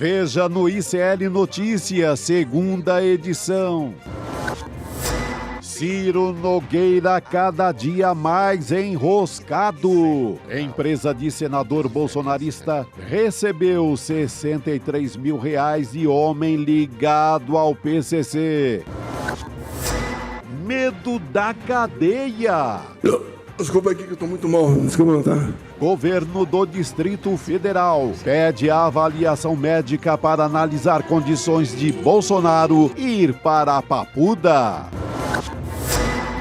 Veja no ICL Notícias, segunda edição. Ciro Nogueira cada dia mais enroscado. Empresa de senador bolsonarista recebeu R$63 mil de homem ligado ao PCC. Medo da cadeia. Desculpa aqui que eu tô muito mal, desculpa, tá? Governo do Distrito Federal pede a avaliação médica para analisar condições de Bolsonaro ir para a Papuda.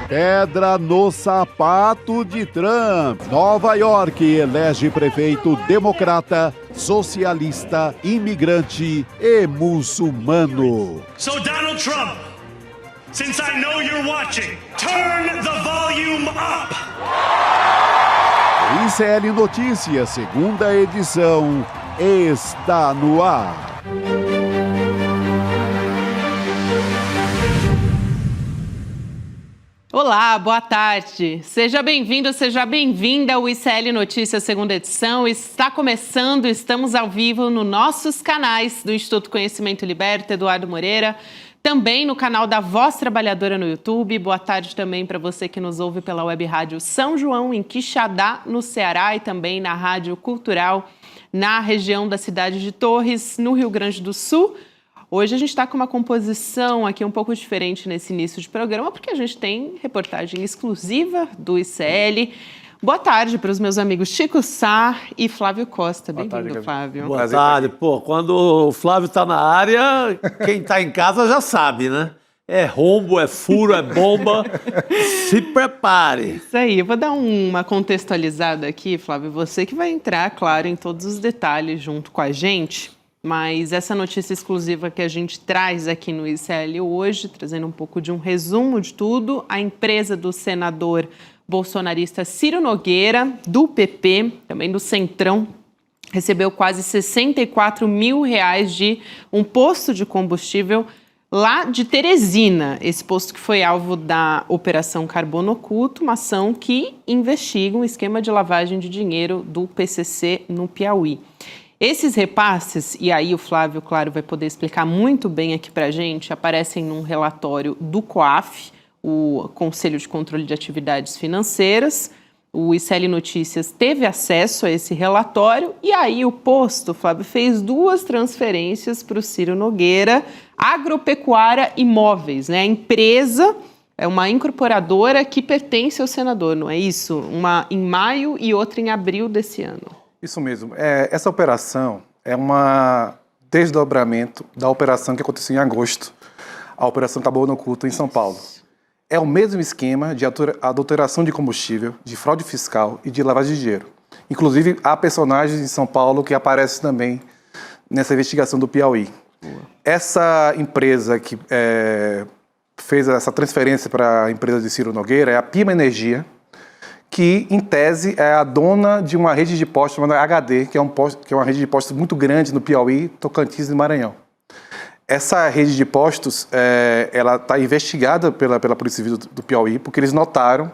Pedra no sapato de Trump. Nova York elege prefeito democrata, socialista, imigrante e muçulmano. So Donald Trump, since I know you're watching, turn the volume up. ICL Notícias, segunda edição, está no ar. Olá, boa tarde. Seja bem-vindo, seja bem-vinda ao ICL Notícias, segunda edição. Está começando, estamos ao vivo nos nossos canais do Instituto Conhecimento Liberta, Eduardo Moreira, também no canal da Voz Trabalhadora no YouTube. Boa tarde também para você que nos ouve pela Web Rádio São João, em Quixadá, no Ceará, e também na Rádio Cultural, na região da cidade de Torres, no Rio Grande do Sul. Hoje a gente está com uma composição aqui um pouco diferente nesse início de programa, porque a gente tem reportagem exclusiva do ICL. Boa tarde para os meus amigos Chico Sá e Flávio Costa. Bem-vindo, Flávio. Boa tarde. Pô, quando o Flávio está na área, quem está em casa já sabe, né? É rombo, é furo, é bomba. Se prepare. Isso aí. Eu vou dar uma contextualizada aqui, Flávio. Você que vai entrar, claro, em todos os detalhes junto com a gente. Mas essa notícia exclusiva que a gente traz aqui no ICL hoje, trazendo um pouco de um resumo de tudo, a empresa do senador bolsonarista Ciro Nogueira, do PP, também do Centrão, recebeu quase R$64 mil de um posto de combustível lá de Teresina. Esse posto que foi alvo da Operação Carbono Oculto, uma ação que investiga um esquema de lavagem de dinheiro do PCC no Piauí. Esses repasses, e aí o Flávio, claro, vai poder explicar muito bem aqui para a gente, aparecem num relatório do COAF, o Conselho de Controle de Atividades Financeiras. O ICL Notícias teve acesso a esse relatório e aí o posto, Flávio, fez 2 transferências para o Ciro Nogueira, Agropecuária Imóveis, né? A empresa é uma incorporadora que pertence ao senador, não é isso? Uma em maio e outra em abril desse ano. Isso mesmo. Essa operação é um desdobramento da operação que aconteceu em agosto, a Operação Carbono Oculto em São Paulo. É o mesmo esquema de adulteração de combustível, de fraude fiscal e de lavagem de dinheiro. Inclusive, há personagens em São Paulo que aparecem também nessa investigação do Piauí. Essa empresa que fez essa transferência para a empresa de Ciro Nogueira é a Pima Energia, que, em tese, é a dona de uma rede de postos chamada HD, que é uma rede de postos muito grande no Piauí, Tocantins e Maranhão. Essa rede de postos, ela está investigada pela Polícia Civil do Piauí, porque eles notaram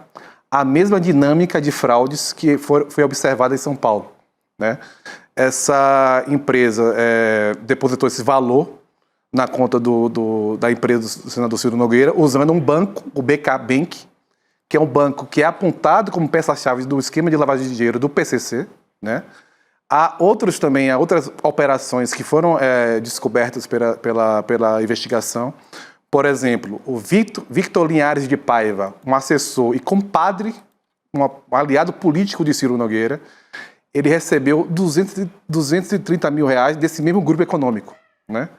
a mesma dinâmica de fraudes que foi observada em São Paulo, né? Essa empresa depositou esse valor na conta da empresa do senador Ciro Nogueira, usando um banco, o BK Bank, que é um banco que é apontado como peça-chave do esquema de lavagem de dinheiro do PCC, né? Há outras operações que foram descobertas pela investigação. Por exemplo, o Victor Linhares de Paiva, um assessor e compadre, um aliado político de Ciro Nogueira, ele recebeu R$230 mil desse mesmo grupo econômico, né?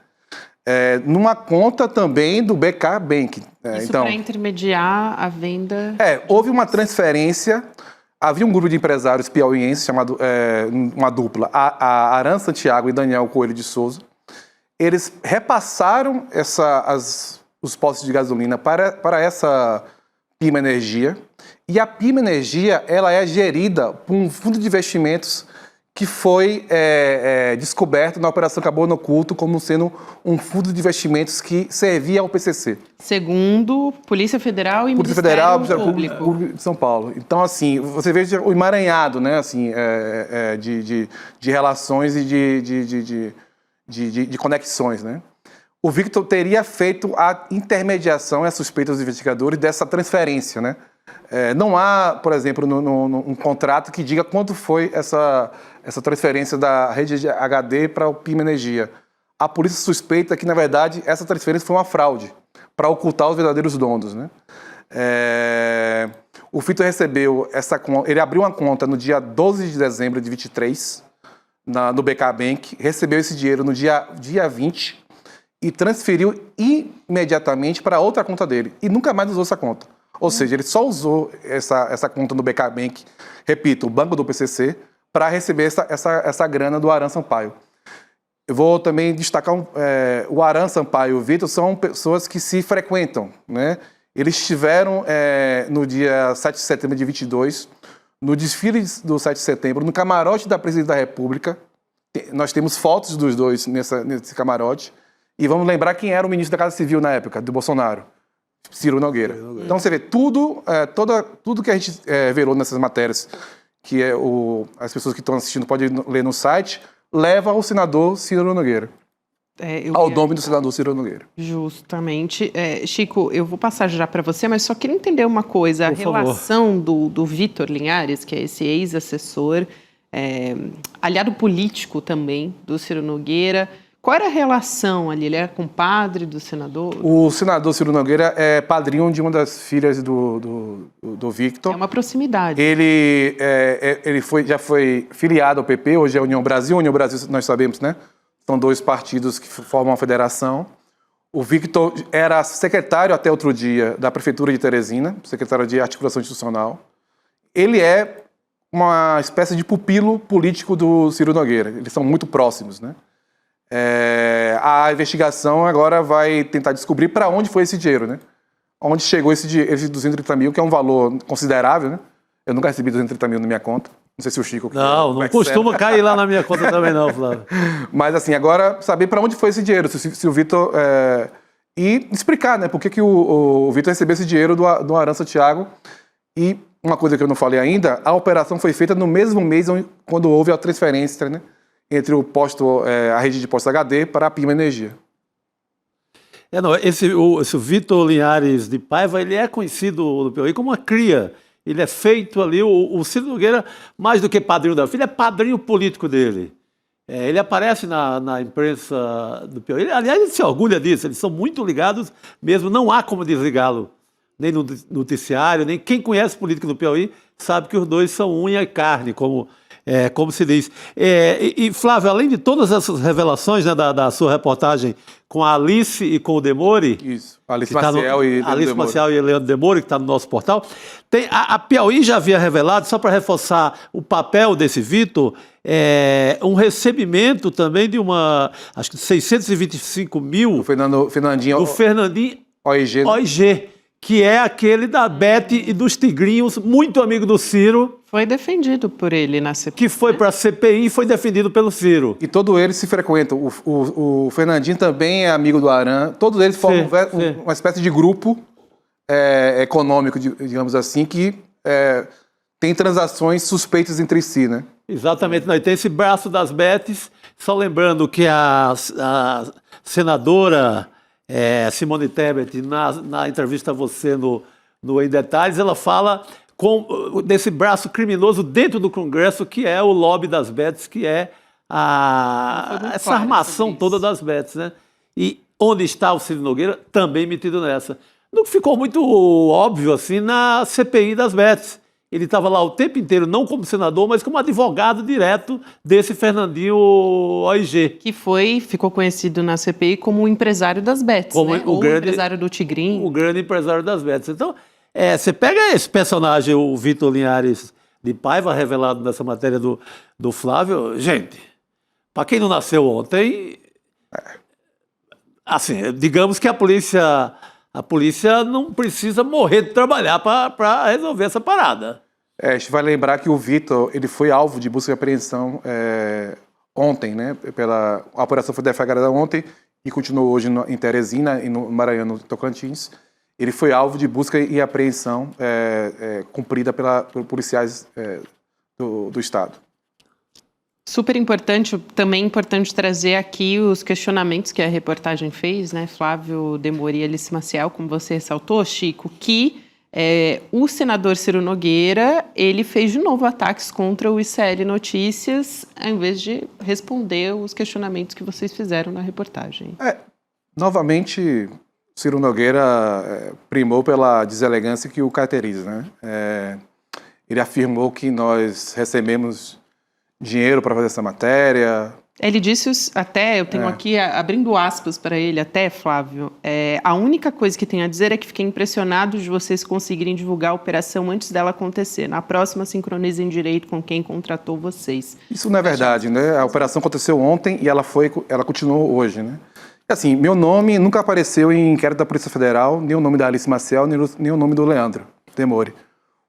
Numa conta também do BK Bank. Isso para intermediar a venda? Houve uma transferência. Havia um grupo de empresários piauienses, chamado uma dupla, a Aran Santiago e Daniel Coelho de Souza. Eles repassaram os postos de gasolina para essa Pima Energia. E a Pima Energia ela é gerida por um fundo de investimentos que foi descoberto na Operação Carbono Oculto como sendo um fundo de investimentos que servia ao PCC. Segundo Polícia Federal e Ministério Público de São Paulo. Então, assim, você vê o emaranhado, né, assim, de relações e de conexões, né? O Victor teria feito a intermediação e a suspeita dos investigadores dessa transferência, né? Não há, por exemplo, um contrato que diga quanto foi essa transferência da rede de HD para o PIM Energia. A polícia suspeita que, na verdade, essa transferência foi uma fraude para ocultar os verdadeiros donos, né? O Victor recebeu ele abriu uma conta no dia 12 de dezembro de 23 no BK Bank, recebeu esse dinheiro no dia 20 e transferiu imediatamente para outra conta dele e nunca mais usou essa conta. Ou seja, ele só usou essa conta no BK Bank, repito, o banco do PCC, para receber essa grana do Aran Sampaio. Eu vou também destacar o Aran Sampaio e o Victor são pessoas que se frequentam, né? Eles estiveram no dia 7 de setembro de 22, no desfile do 7 de setembro, no camarote da Presidência da República. Nós temos fotos dos dois nesse camarote. E vamos lembrar quem era o ministro da Casa Civil na época, do Bolsonaro. Ciro Nogueira. Então você vê, tudo que a gente verou nessas matérias, que as pessoas que estão assistindo podem ler no site, leva ao senador Ciro Nogueira. Ao nome do senador Ciro Nogueira. Justamente. Chico, eu vou passar já para você, mas só queria entender uma coisa. A relação do Vitor Linhares, que é esse ex-assessor, aliado político também do Ciro Nogueira. Qual era a relação ali? Ele era compadre do senador? O senador Ciro Nogueira é padrinho de uma das filhas do Victor. É uma proximidade. Ele já foi filiado ao PP, hoje é a União Brasil. A União Brasil, nós sabemos, né? São dois partidos que formam uma federação. O Victor era secretário até outro dia da Prefeitura de Teresina, secretário de Articulação Institucional. Ele é uma espécie de pupilo político do Ciro Nogueira. Eles são muito próximos, né? A investigação agora vai tentar descobrir para onde foi esse dinheiro, né? Onde chegou esse 230 mil, que é um valor considerável, né? Eu nunca recebi 230 mil na minha conta. Não sei se o Chico... Não costuma cair lá na minha conta também não, Flávio. Mas assim, agora saber para onde foi esse dinheiro, se o Victor... E explicar, né? Por que o Victor recebeu esse dinheiro do Aran Santiago. E uma coisa que eu não falei ainda, a operação foi feita no mesmo mês quando houve a transferência, né? Entre a rede de postos HD para a PIM Energia. Esse Vitor Linhares de Paiva, ele é conhecido no Piauí como uma cria. Ele é feito ali, o Ciro Nogueira, mais do que padrinho da filha, é padrinho político dele. Ele aparece na imprensa do Piauí. Aliás, ele se orgulha disso, eles são muito ligados mesmo, não há como desligá-lo. Nem no noticiário, nem quem conhece política do Piauí sabe que os dois são unha e carne, como se diz. E Flávio, além de todas essas revelações, né, da sua reportagem com a Alice e com o Demore... Isso, Alice Maciel e Leandro Demore, que está no nosso portal, a Piauí já havia revelado, só para reforçar o papel desse Vitor, um recebimento também de acho que 625 mil... O Fernandinho OIG, que é aquele da Beth e dos Tigrinhos, muito amigo do Ciro. Foi defendido por ele na CPI. Que foi para a CPI e foi defendido pelo Ciro. E todos eles se frequentam. O Fernandinho também é amigo do Aran. Todos eles formam uma espécie de grupo econômico, digamos assim, que tem transações suspeitas entre si, né? Exatamente. Não, e tem esse braço das Beths. Só lembrando que a senadora... Simone Tebet, na entrevista a você no Em Detalhes, ela fala desse braço criminoso dentro do Congresso, que é o lobby das Bets, que é essa armação toda das Bets, né? E onde está o Ciro Nogueira, também metido nessa. No que ficou muito óbvio, assim, na CPI das Bets. Ele estava lá o tempo inteiro, não como senador, mas como advogado direto desse Fernandinho OIG. Que ficou conhecido na CPI como o empresário das Bets, como né? O empresário do Tigrinho. O grande empresário das Bets. Então, você pega esse personagem, o Vitor Linhares de Paiva, revelado nessa matéria do Flávio. Gente, para quem não nasceu ontem, assim, digamos que a polícia não precisa morrer de trabalhar para resolver essa parada. A gente vai lembrar que o Vitor, ele foi alvo de busca e apreensão ontem, né? A operação foi deflagrada ontem e continuou hoje em Teresina e no Maranhão, no Tocantins. Ele foi alvo de busca e apreensão cumprida por policiais do Estado. Super importante, também importante trazer aqui os questionamentos que a reportagem fez, né, Flávio Demori e Alice Maciel, como você ressaltou, Chico, que o senador Ciro Nogueira, ele fez de novo ataques contra o ICL Notícias, ao invés de responder os questionamentos que vocês fizeram na reportagem. Novamente, Ciro Nogueira primou pela deselegância que o caracteriza, né? Ele afirmou que nós recebemos dinheiro para fazer essa matéria. Ele disse até, eu tenho aqui, abrindo aspas para ele até, Flávio, a única coisa que tenho a dizer é que fiquei impressionado de vocês conseguirem divulgar a operação antes dela acontecer. Na próxima, sincronizem direito com quem contratou vocês. Isso não é verdade, né? A operação aconteceu ontem e ela continuou hoje, né? Assim, meu nome nunca apareceu em inquérito da Polícia Federal, nem o nome da Alice Maciel, nem o nome do Leandro Demori.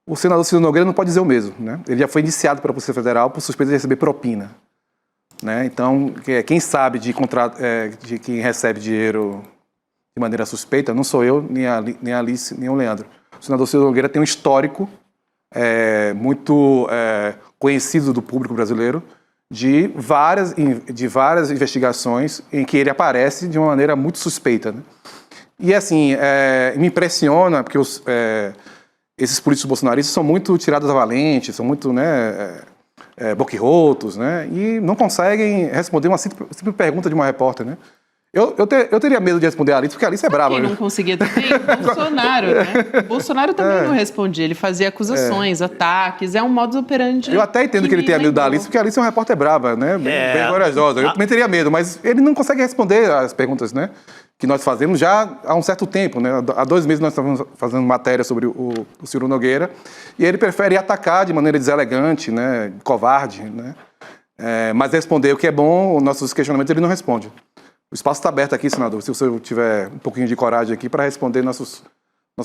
O senador Ciro Nogueira não pode dizer o mesmo, né? Ele já foi indiciado pela Polícia Federal por suspeita de receber propina, né? Então, quem sabe de quem recebe dinheiro de maneira suspeita não sou eu, nem a Alice, nem o Leandro. O senador Ciro Nogueira tem um histórico muito conhecido do público brasileiro de várias investigações em que ele aparece de uma maneira muito suspeita, né? E, assim, me impressiona porque esses políticos bolsonaristas são muito tirados a valente, são muito, né, boquirrotos, né, e não conseguem responder uma simples pergunta de uma repórter, né. Eu teria medo de responder a Alice, porque a Alice é brava. Quem não conseguia também? O Bolsonaro, né? O Bolsonaro também não respondia, ele fazia acusações, ataques, é um modus operandi. Eu até entendo que ele tenha medo da Alice, porque a Alice é uma repórter brava, né, bem corajosa. Eu também teria medo, mas ele não consegue responder as perguntas, né, que nós fazemos já há um certo tempo, né? Há 2 meses nós estamos fazendo matéria sobre o Ciro Nogueira e ele prefere atacar de maneira deselegante, né, covarde, né? Mas responder o que é bom, os nossos questionamentos ele não responde. O espaço está aberto aqui, senador, se você tiver um pouquinho de coragem aqui para responder nossas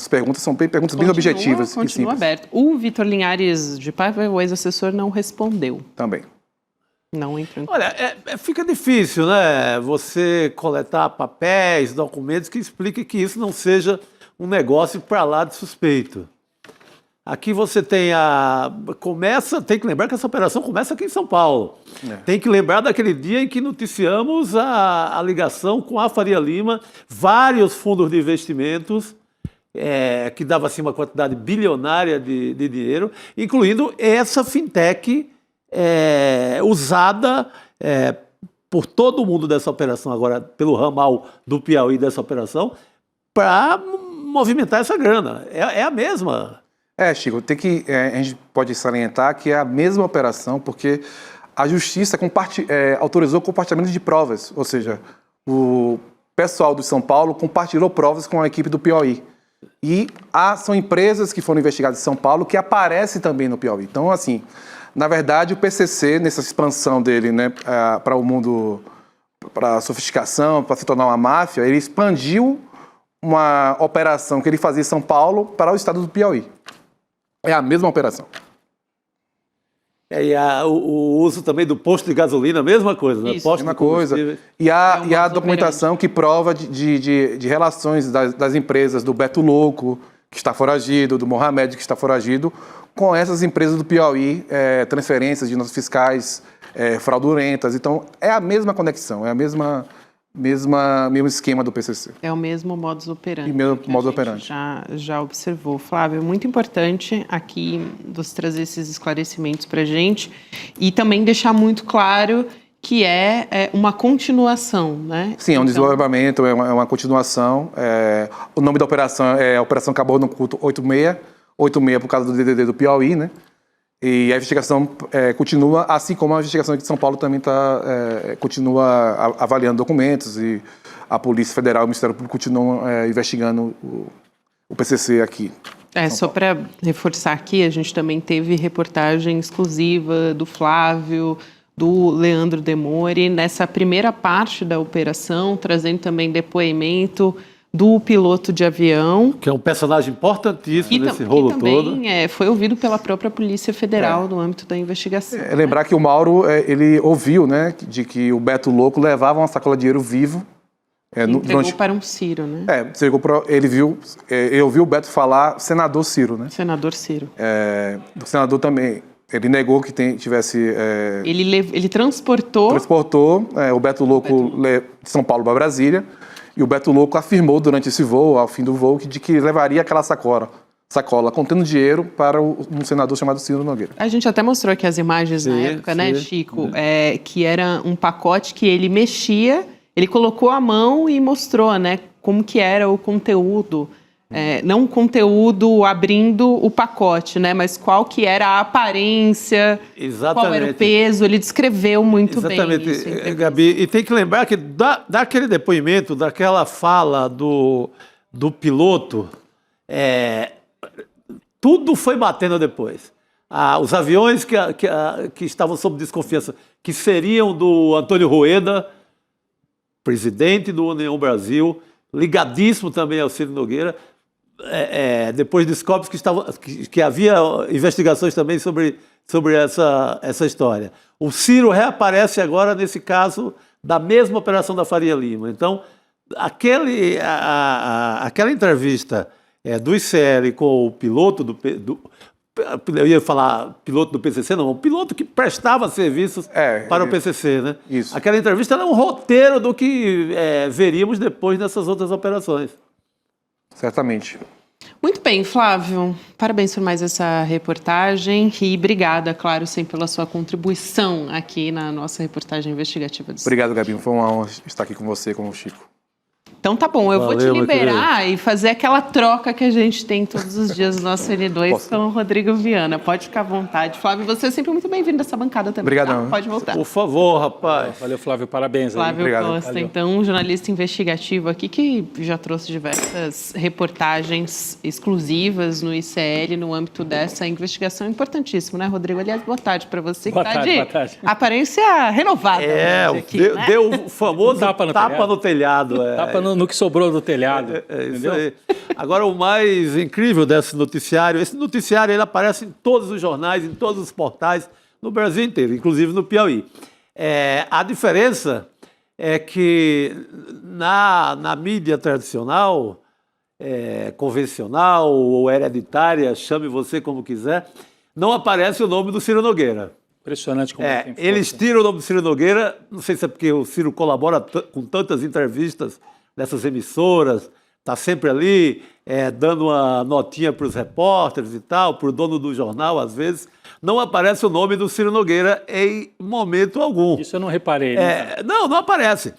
perguntas, são perguntas bem objetivas. Continua aberto. O Vitor Linhares de Paiva, o ex-assessor, não respondeu. Também. Não entrou em... Olha, fica difícil, né? Você coletar papéis, documentos que expliquem que isso não seja um negócio para lá de suspeito. Aqui você tem tem que lembrar que essa operação começa aqui em São Paulo. Tem que lembrar daquele dia em que noticiamos a ligação com a Faria Lima, vários fundos de investimentos, que dava assim uma quantidade bilionária de dinheiro, incluindo essa fintech usada por todo mundo dessa operação, agora pelo ramal do Piauí dessa operação, para movimentar essa grana. É a mesma. Chico, a gente pode salientar que é a mesma operação, porque a Justiça autorizou o compartilhamento de provas, ou seja, o pessoal do São Paulo compartilhou provas com a equipe do Piauí. E são empresas que foram investigadas em São Paulo que aparecem também no Piauí. Então, assim, na verdade, o PCC, nessa expansão dele, né, para o mundo, para a sofisticação, para se tornar uma máfia, ele expandiu uma operação que ele fazia em São Paulo para o estado do Piauí. É a mesma operação. E o uso também do posto de gasolina, a mesma coisa, né? Isso, mesma coisa. E a documentação que prova de relações das empresas do Beto Louco, que está foragido, do Mohamed, que está foragido, com essas empresas do Piauí, transferências de notas fiscais fraudulentas. Então, é a mesma conexão, é a mesmo esquema do PCC. É o mesmo modus operandi. Já observou. Flávio, é muito importante aqui você trazer esses esclarecimentos para a gente e também deixar muito claro que é uma continuação, né? Sim, é um desdobramento, é uma continuação. O nome da operação é Operação Caboclo no Culto 86 por causa do DDD do Piauí, né? E a investigação continua, assim como a investigação aqui de São Paulo também continua avaliando documentos e a Polícia Federal e o Ministério Público continuam investigando o PCC aqui. Só para reforçar aqui, a gente também teve reportagem exclusiva do Flávio, do Leandro Demori, nessa primeira parte da operação, trazendo também depoimento do piloto de avião. Que é um personagem importantíssimo nesse rolo todo. E também foi ouvido pela própria Polícia Federal no âmbito da investigação. Lembrar que o Mauro, ele ouviu, né, de que o Beto Louco levava uma sacola de dinheiro vivo. Entregou para um Ciro, né? Ele ouviu o Beto falar senador Ciro, né? Senador Ciro. O senador também, Ele negou que tivesse... Ele transportou... Transportou o Beto Louco de São Paulo para Brasília, e o Beto Louco afirmou durante esse voo, ao fim do voo, de que levaria aquela sacola contendo dinheiro para um senador chamado Ciro Nogueira. A gente até mostrou aqui as imagens na época, né, Chico? Que era um pacote que ele mexia, ele colocou a mão e mostrou, né, como que era o conteúdo. Não o conteúdo abrindo o pacote, né, mas qual que era a aparência, qual era o peso, ele descreveu muito bem isso. Exatamente, Gabi. E tem que lembrar que daquele depoimento, daquela fala do piloto, tudo foi batendo depois. Os aviões que estavam sob desconfiança, que seriam do Antônio Rueda, presidente do União Brasil, ligadíssimo também ao Ciro Nogueira, depois descobre que havia investigações também sobre essa história. O Ciro reaparece agora nesse caso da mesma operação da Faria Lima. Então, aquela entrevista do ICL com o piloto eu ia falar piloto do PCC, não, o piloto que prestava serviços para o PCC, né? Isso. Aquela entrevista era um roteiro do que veríamos depois dessas outras operações. Certamente. Muito bem, Flávio. Parabéns por mais essa reportagem e obrigada, claro, sempre pela sua contribuição aqui na nossa reportagem investigativa. Obrigado, Gabi. Foi uma honra estar aqui com você, com o Chico. Então tá bom, eu vou te liberar e fazer aquela troca que a gente tem todos os dias no nosso N2 com o Rodrigo Viana. Pode ficar à vontade. Flávio, você é sempre muito bem-vindo nessa bancada também. Obrigadão. Tá? Pode voltar. Por favor, rapaz. Valeu, Flávio. Parabéns. Flávio Obrigado. Costa, Valeu. então, um jornalista investigativo aqui que já trouxe diversas reportagens exclusivas no ICL no âmbito dessa investigação importantíssima, né, Rodrigo? Aliás, boa tarde para você, que está de aparência renovada. Deu o famoso tapa no telhado. Tapa no que sobrou do telhado. Isso aí. Agora, o mais incrível desse noticiário, esse noticiário ele aparece em todos os jornais, em todos os portais, no Brasil inteiro, inclusive no Piauí. A diferença é que na mídia tradicional, convencional ou hereditária, chame você como quiser, não aparece o nome do Ciro Nogueira. Impressionante como tem força. Eles tiram o nome do Ciro Nogueira, não sei se é porque o Ciro colabora com tantas entrevistas nessas emissoras, está sempre ali dando uma notinha para os repórteres e tal, para o dono do jornal, às vezes, não aparece o nome do Ciro Nogueira em momento algum. Isso eu não reparei. Né? Não aparece.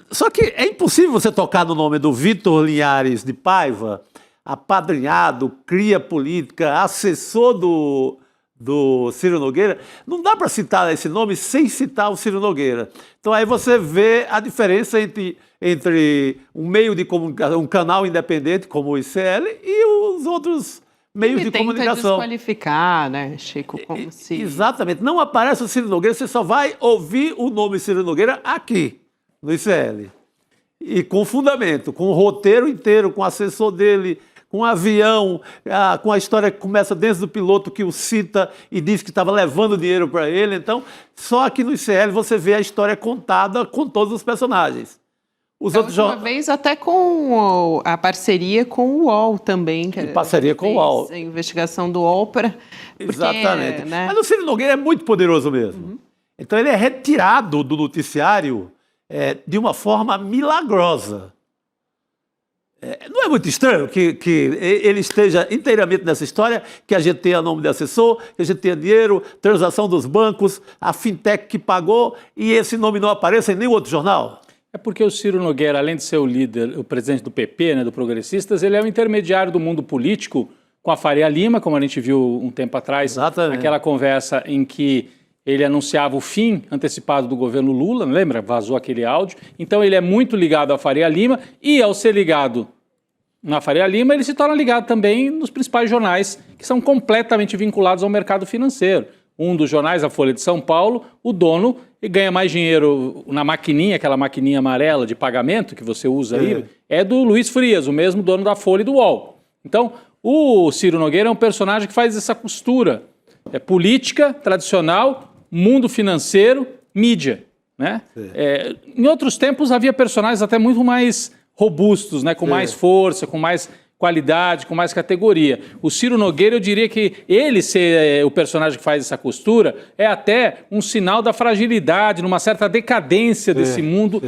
Só que é impossível você tocar no nome do Vitor Linhares de Paiva, apadrinhado, cria política, assessor do Ciro Nogueira. Não dá para citar esse nome sem citar o Ciro Nogueira. Então aí você vê a diferença entre um meio de comunicação, um canal independente como o ICL e os outros meios de comunicação. Tenta desqualificar, né, Chico? Como se... Exatamente. Não aparece o Ciro Nogueira, você só vai ouvir o nome Ciro Nogueira aqui, no ICL. E com fundamento, com o roteiro inteiro, com o assessor dele, com o avião, com a história que começa desde o piloto que o cita e diz que estava levando dinheiro para ele. Então, só aqui no ICL você vê a história contada com todos os personagens. Uma vez até com a parceria com o UOL também. Parceria com o UOL. A investigação do UOL para... Exatamente. Né? Mas o Ciro Nogueira é muito poderoso mesmo. Uhum. Então ele é retirado do noticiário de uma forma milagrosa. Não é muito estranho que ele esteja inteiramente nessa história, que a gente tenha nome de assessor, que a gente tenha dinheiro, transação dos bancos, a fintech que pagou, e esse nome não apareça em nenhum outro jornal? É porque o Ciro Nogueira, além de ser o líder, o presidente do PP, né, do Progressistas, ele é o intermediário do mundo político com a Faria Lima, como a gente viu um tempo atrás. Exatamente. Aquela conversa em que ele anunciava o fim antecipado do governo Lula, não lembra? Vazou aquele áudio. Então ele é muito ligado à Faria Lima e, ao ser ligado na Faria Lima, ele se torna ligado também nos principais jornais que são completamente vinculados ao mercado financeiro. Um dos jornais, a Folha de São Paulo, o dono ganha mais dinheiro na maquininha, aquela maquininha amarela de pagamento que você usa aí, é do Luiz Frias, o mesmo dono da Folha e do UOL. Então, o Ciro Nogueira é um personagem que faz essa costura. É política, tradicional, mundo financeiro, mídia. Né? Em outros tempos havia personagens até muito mais robustos, né? Com mais força, com qualidade, com mais categoria. O Ciro Nogueira, eu diria que ele ser o personagem que faz essa costura é até um sinal da fragilidade, numa certa decadência desse mundo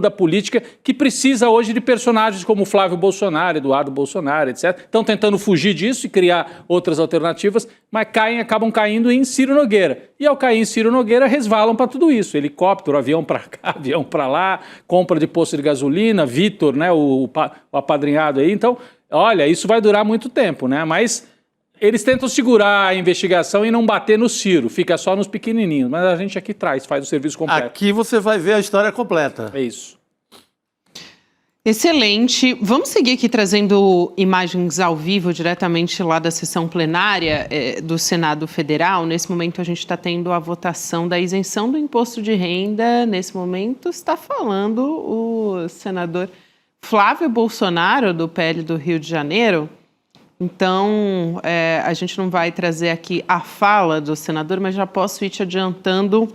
da política, que precisa hoje de personagens como Flávio Bolsonaro, Eduardo Bolsonaro, etc. Estão tentando fugir disso e criar outras alternativas, mas acabam caindo em Ciro Nogueira. E ao cair em Ciro Nogueira, resvalam para tudo isso. Helicóptero, avião para cá, avião para lá, compra de posto de gasolina, Vitor, né, o apadrinhado aí. Então, olha, isso vai durar muito tempo, né? Mas eles tentam segurar a investigação e não bater no Ciro, fica só nos pequenininhos. Mas a gente aqui faz o serviço completo. Aqui você vai ver a história completa. É isso. Excelente. Vamos seguir aqui trazendo imagens ao vivo diretamente lá da sessão plenária do Senado Federal. Nesse momento a gente está tendo a votação da isenção do imposto de renda. Nesse momento está falando o senador Flávio Bolsonaro, do PL do Rio de Janeiro. Então, a gente não vai trazer aqui a fala do senador, mas já posso ir te adiantando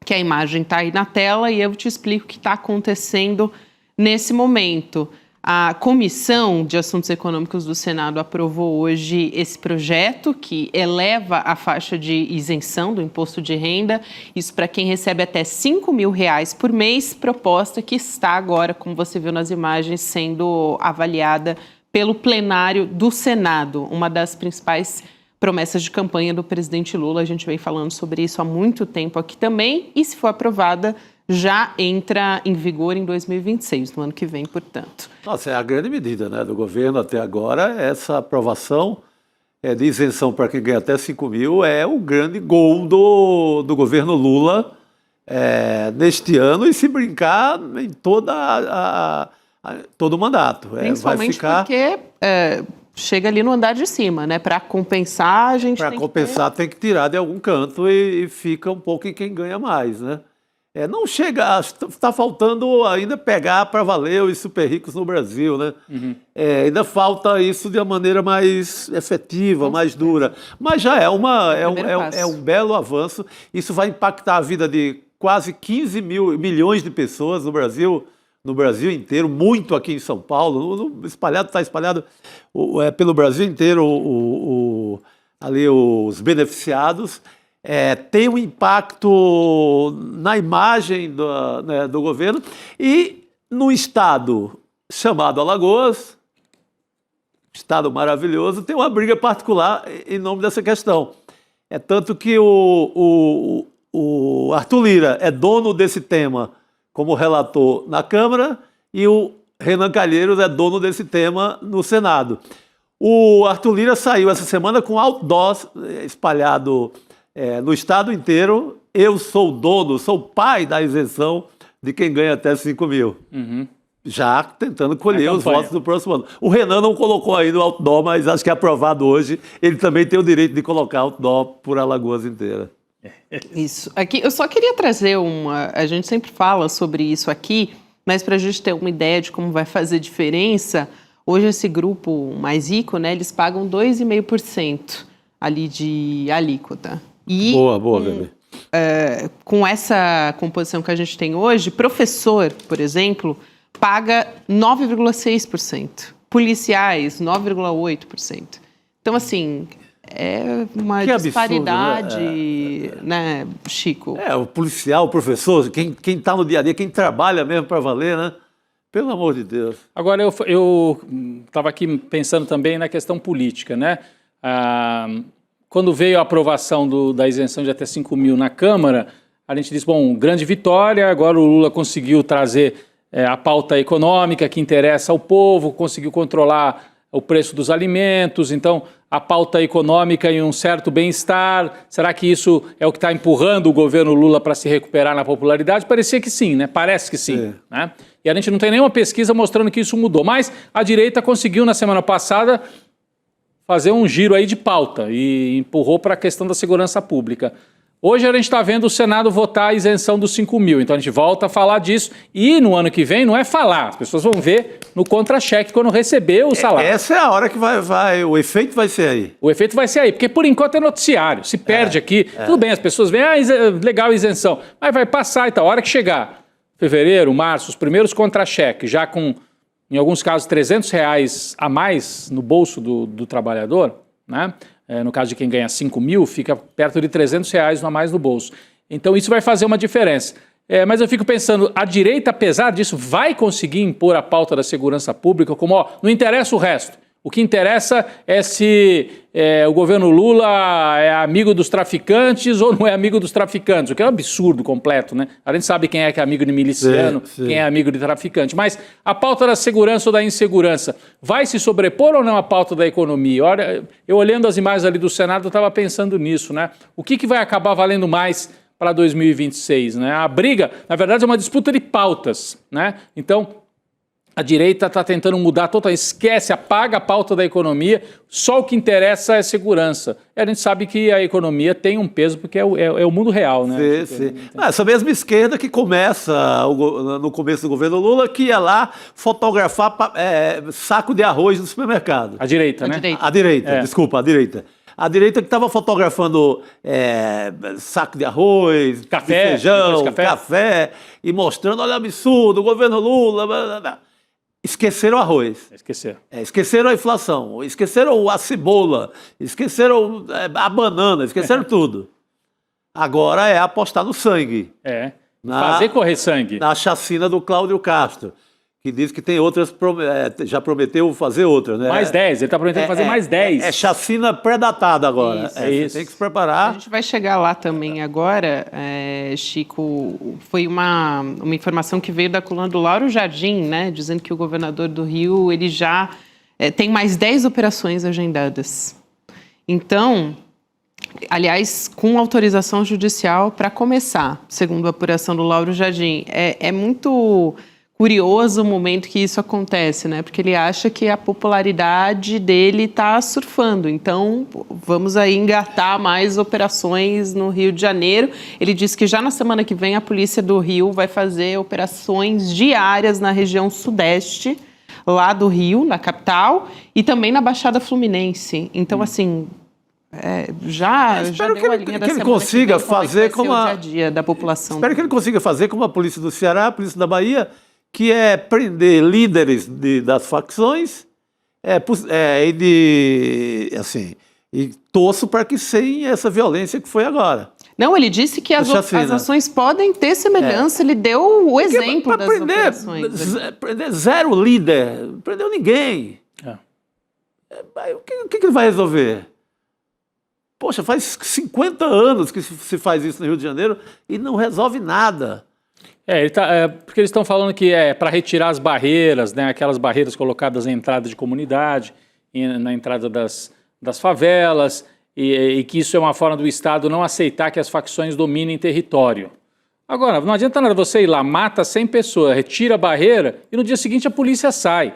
que a imagem está aí na tela e eu te explico o que está acontecendo nesse momento. A Comissão de Assuntos Econômicos do Senado aprovou hoje esse projeto que eleva a faixa de isenção do imposto de renda, isso para quem recebe até R$5 mil por mês, proposta que está agora, como você viu nas imagens, sendo avaliada pelo plenário do Senado, uma das principais promessas de campanha do presidente Lula. A gente vem falando sobre isso há muito tempo aqui também, e se for aprovada, já entra em vigor em 2026, no ano que vem, portanto. Nossa, é a grande medida, né, do governo até agora. Essa aprovação de isenção para quem ganha até 5 mil é o grande gol do governo Lula neste ano, e se brincar em todo o mandato. Principalmente porque chega ali no andar de cima, né? Para compensar, a gente tem que tirar de algum canto e fica um pouco em quem ganha mais, né? Não chega, está faltando ainda pegar para valer os super ricos no Brasil, né? Uhum. Ainda falta isso de uma maneira mais efetiva, mais dura. Mas já é um belo avanço. Isso vai impactar a vida de quase 15 milhões de pessoas no Brasil inteiro, muito aqui em São Paulo, está espalhado pelo Brasil inteiro ali os beneficiados. Tem um impacto na imagem do governo, e no estado chamado Alagoas, estado maravilhoso, tem uma briga particular em nome dessa questão. Tanto que o Arthur Lira é dono desse tema como relator na Câmara, e o Renan Calheiros é dono desse tema no Senado. O Arthur Lira saiu essa semana com outdoors espalhado no estado inteiro: eu sou pai da isenção de quem ganha até 5 mil. Uhum. Já tentando colher os votos do próximo ano. O Renan não colocou ainda o outdoor, mas acho que é aprovado hoje. Ele também tem o direito de colocar outdoor por Alagoas inteira. Isso. Aqui, eu só queria trazer a gente sempre fala sobre isso aqui, mas para a gente ter uma ideia de como vai fazer diferença, hoje esse grupo mais rico, né, eles pagam 2,5% ali de alíquota. E boa, Gabi. Com essa composição que a gente tem hoje, professor, por exemplo, paga 9,6%. Policiais, 9,8%. Então, assim, é uma disparidade, absurdo, né, Chico? O policial, o professor, quem está no dia a dia, quem trabalha mesmo para valer, né? Pelo amor de Deus. Agora, eu estava aqui pensando também na questão política, né? Quando veio a aprovação da isenção de até 5 mil na Câmara, a gente disse, bom, grande vitória, agora o Lula conseguiu trazer a pauta econômica que interessa ao povo, conseguiu controlar o preço dos alimentos, então a pauta econômica e um certo bem-estar. Será que isso é o que está empurrando o governo Lula para se recuperar na popularidade? Parecia que sim, né? Parece que sim. Né? E a gente não tem nenhuma pesquisa mostrando que isso mudou, mas a direita conseguiu na semana passada fazer um giro aí de pauta e empurrou para a questão da segurança pública. Hoje a gente está vendo o Senado votar a isenção dos 5 mil, então a gente volta a falar disso, e no ano que vem não é falar, as pessoas vão ver no contra-cheque quando receber o salário. Essa é a hora que o efeito vai ser aí. O efeito vai ser aí, porque por enquanto é noticiário, se perde aqui, tudo bem, as pessoas veem, legal a isenção, mas vai passar e tal, a hora que chegar fevereiro, março, os primeiros contra-cheques, já com em alguns casos, R$300 a mais no bolso do trabalhador, né? No caso de quem ganha 5 mil, fica perto de R$300 a mais no bolso. Então isso vai fazer uma diferença. Mas eu fico pensando, a direita, apesar disso, vai conseguir impor a pauta da segurança pública como, ó, não interessa o resto. O que interessa é se o governo Lula é amigo dos traficantes ou não é amigo dos traficantes, o que é um absurdo completo, né? A gente sabe quem é que é amigo de miliciano, quem é amigo de traficante. Mas a pauta da segurança ou da insegurança vai se sobrepor ou não à pauta da economia? Olha, eu olhando as imagens ali do Senado, eu estava pensando nisso, né? O que vai acabar valendo mais para 2026, né? A briga, na verdade, é uma disputa de pautas, né? Então, a direita está tentando mudar totalmente, esquece, apaga a pauta da economia, só o que interessa é segurança. E a gente sabe que a economia tem um peso porque é o mundo real, né? Sim. Essa mesma esquerda que começa no começo do governo Lula, que ia lá fotografar saco de arroz no supermercado. A direita, né? A direita, desculpa, a direita. A direita que estava fotografando saco de arroz, café, de feijão, café, e mostrando, olha o absurdo, o governo Lula... Blá, blá, blá. Esqueceram o arroz. Esqueceram a inflação, esqueceram a cebola, esqueceram a banana, esqueceram tudo. Agora é apostar no sangue. Fazer correr sangue. Na chacina do Cláudio Castro, que diz que tem outras, já prometeu fazer outras, né? Mais 10, ele está prometendo fazer mais 10. É chacina pré-datada agora. Isso. Tem que se preparar. A gente vai chegar lá também agora, Chico. Foi uma informação que veio da coluna do Lauro Jardim, né? Dizendo que o governador do Rio, ele já tem mais 10 operações agendadas. Então, aliás, com autorização judicial para começar, segundo a apuração do Lauro Jardim. É muito curioso o momento que isso acontece, né? Porque ele acha que a popularidade dele está surfando. Então, vamos aí engatar mais operações no Rio de Janeiro. Ele disse que já na semana que vem a Polícia do Rio vai fazer operações diárias na região sudeste, lá do Rio, na capital, e também na Baixada Fluminense. Então, assim... já deu a linha da semana ele consiga que vem, fazer como é que vai ser o dia a dia da população. Espero que ele consiga fazer como a polícia do Ceará, a polícia da Bahia, que é prender líderes das facções e torço para que sem essa violência que foi agora. Não, ele disse que as ações podem ter semelhança, ele deu o exemplo das operações. Prender 0 líder, não prendeu ninguém. O que ele vai resolver? Poxa, faz 50 anos que se faz isso no Rio de Janeiro e não resolve nada. Porque eles estão falando que é para retirar as barreiras, né, aquelas barreiras colocadas na entrada de comunidade, na entrada das favelas, e que isso é uma forma do Estado não aceitar que as facções dominem território. Agora, não adianta nada você ir lá, mata 100 pessoas, retira a barreira e no dia seguinte a polícia sai.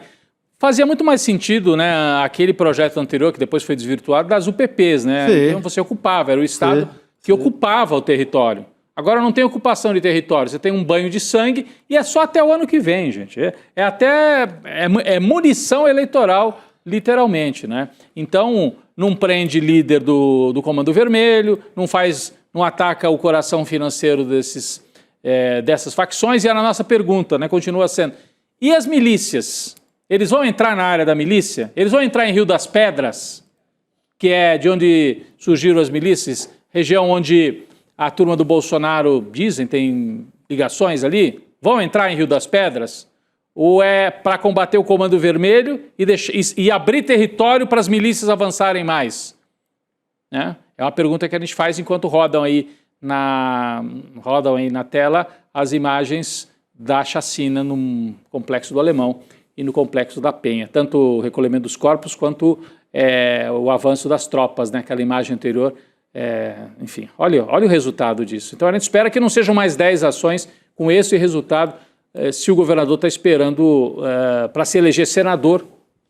Fazia muito mais sentido, né, aquele projeto anterior, que depois foi desvirtuado, das UPPs, né? Então você ocupava, era o Estado que ocupava o território. Agora não tem ocupação de território, você tem um banho de sangue e é só até o ano que vem, gente. É munição eleitoral, literalmente, né? Então, não prende líder do Comando Vermelho, não ataca o coração financeiro dessas facções. E a nossa pergunta, né, continua sendo, e as milícias? Eles vão entrar na área da milícia? Eles vão entrar em Rio das Pedras, que é de onde surgiram as milícias, região onde a turma do Bolsonaro, dizem, tem ligações ali? Vão entrar em Rio das Pedras? Ou é para combater o Comando Vermelho e abrir território para as milícias avançarem mais? Né? É uma pergunta que a gente faz enquanto rodam aí na tela as imagens da chacina no Complexo do Alemão e no Complexo da Penha. Tanto o recolhimento dos corpos quanto o avanço das tropas, né? Aquela imagem anterior. Enfim, olha o resultado disso. Então a gente espera que não sejam mais 10 ações com esse resultado, se o governador está esperando para se eleger senador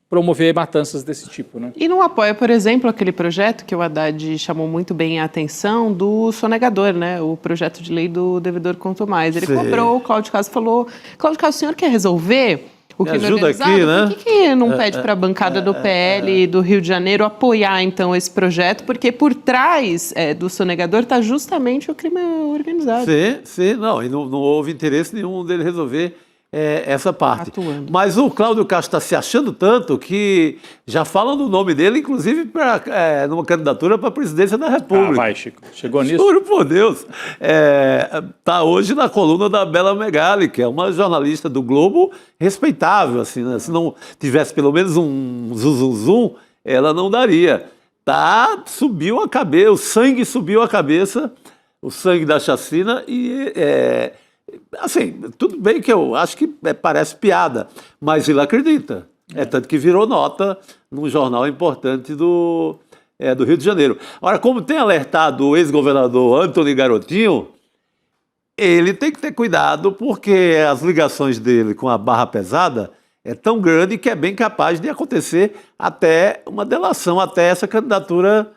promover matanças desse tipo, né? E não apoia, por exemplo, aquele projeto que o Haddad chamou muito bem a atenção do sonegador, né? O projeto de lei do devedor quanto mais. Ele cobrou, o Cláudio Castro falou, Cláudio Castro, o senhor quer resolver o crime organizado? Aqui, né? Por que não pede para a bancada do PL do Rio de Janeiro apoiar, então, esse projeto? Porque por trás do sonegador está justamente o crime organizado. Sim, não, e não houve interesse nenhum dele resolver essa parte. Atuando. Mas o Cláudio Castro está se achando tanto que já falam do nome dele, inclusive numa candidatura para a presidência da República. Vai, Chico. Chegou nisso? Juro por Deus. Está hoje na coluna da Bela Megali, que é uma jornalista do Globo respeitável. Assim, né? Se não tivesse pelo menos um zum, ela não daria. Subiu a cabeça, o sangue subiu a cabeça, o sangue da chacina e... assim, tudo bem que eu acho que parece piada, mas ele acredita. Tanto que virou nota num jornal importante do Rio de Janeiro. Agora, como tem alertado o ex-governador Antony Garotinho, ele tem que ter cuidado porque as ligações dele com a barra pesada é tão grande que é bem capaz de acontecer até uma delação, até essa candidatura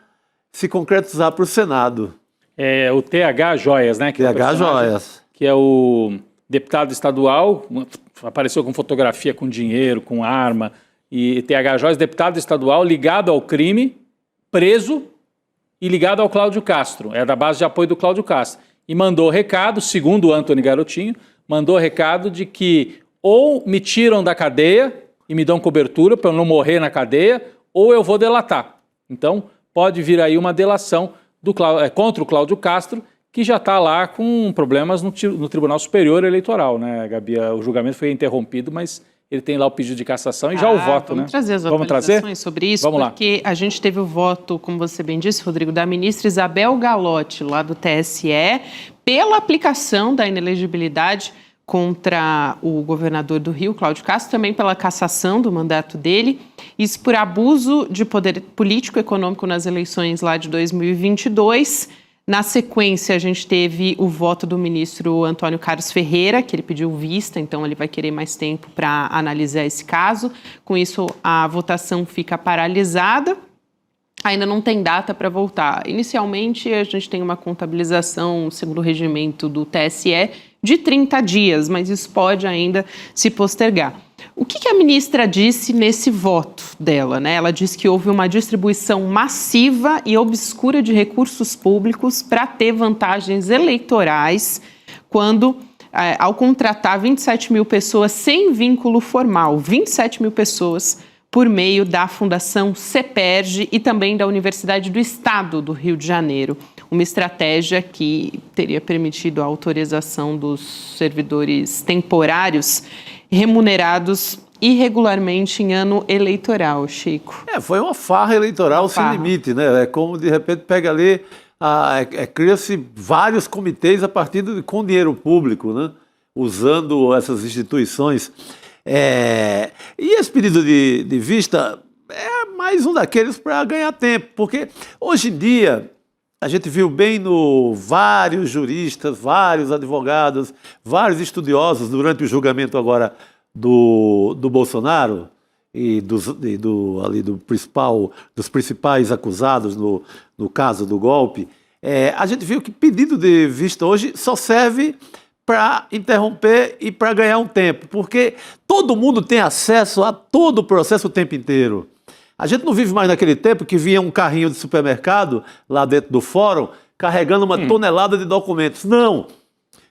se concretizar para o Senado. O TH Joias, né? TH Joias. Que é o deputado estadual, apareceu com fotografia com dinheiro, com arma, e TH Joias, deputado estadual ligado ao crime, preso e ligado ao Cláudio Castro, é da base de apoio do Cláudio Castro. E mandou recado, segundo o Antony Garotinho, mandou recado de que ou me tiram da cadeia e me dão cobertura para eu não morrer na cadeia, ou eu vou delatar. Então, pode vir aí uma delação contra o Cláudio Castro, que já está lá com problemas no Tribunal Superior Eleitoral, né, Gabi? O julgamento foi interrompido, mas ele tem lá o pedido de cassação e já o voto, vamos né? Trazer as atualizações sobre isso, porque a gente teve o voto, como você bem disse, Rodrigo, da ministra Isabel Galotti, lá do TSE, pela aplicação da inelegibilidade contra o governador do Rio, Cláudio Castro, também pela cassação do mandato dele, isso por abuso de poder político e econômico nas eleições lá de 2022. Na sequência, a gente teve o voto do ministro Antônio Carlos Ferreira, que ele pediu vista, então ele vai querer mais tempo para analisar esse caso. Com isso, a votação fica paralisada. Ainda não tem data para voltar. Inicialmente, a gente tem uma contabilização, segundo o regimento do TSE, de 30 dias, mas isso pode ainda se postergar. O que a ministra disse nesse voto dela, né? Ela disse que houve uma distribuição massiva e obscura de recursos públicos para ter vantagens eleitorais quando, ao contratar 27 mil pessoas sem vínculo formal, 27 mil pessoas por meio da Fundação CEPERJ e também da Universidade do Estado do Rio de Janeiro. Uma estratégia que teria permitido a autorização dos servidores temporários remunerados irregularmente em ano eleitoral, Chico. Foi uma farra eleitoral sem limite, né? É como, de repente, pega ali, cria-se vários comitês a partir com dinheiro público, né? Usando essas instituições. E esse pedido de vista é mais um daqueles para ganhar tempo, porque hoje em dia a gente viu bem vários juristas, vários advogados, vários estudiosos durante o julgamento agora do Bolsonaro e dos principais acusados no caso do golpe. A gente viu que pedido de vista hoje só serve para interromper e para ganhar um tempo, porque todo mundo tem acesso a todo o processo o tempo inteiro. A gente não vive mais naquele tempo que vinha um carrinho de supermercado lá dentro do fórum carregando uma tonelada de documentos. Não!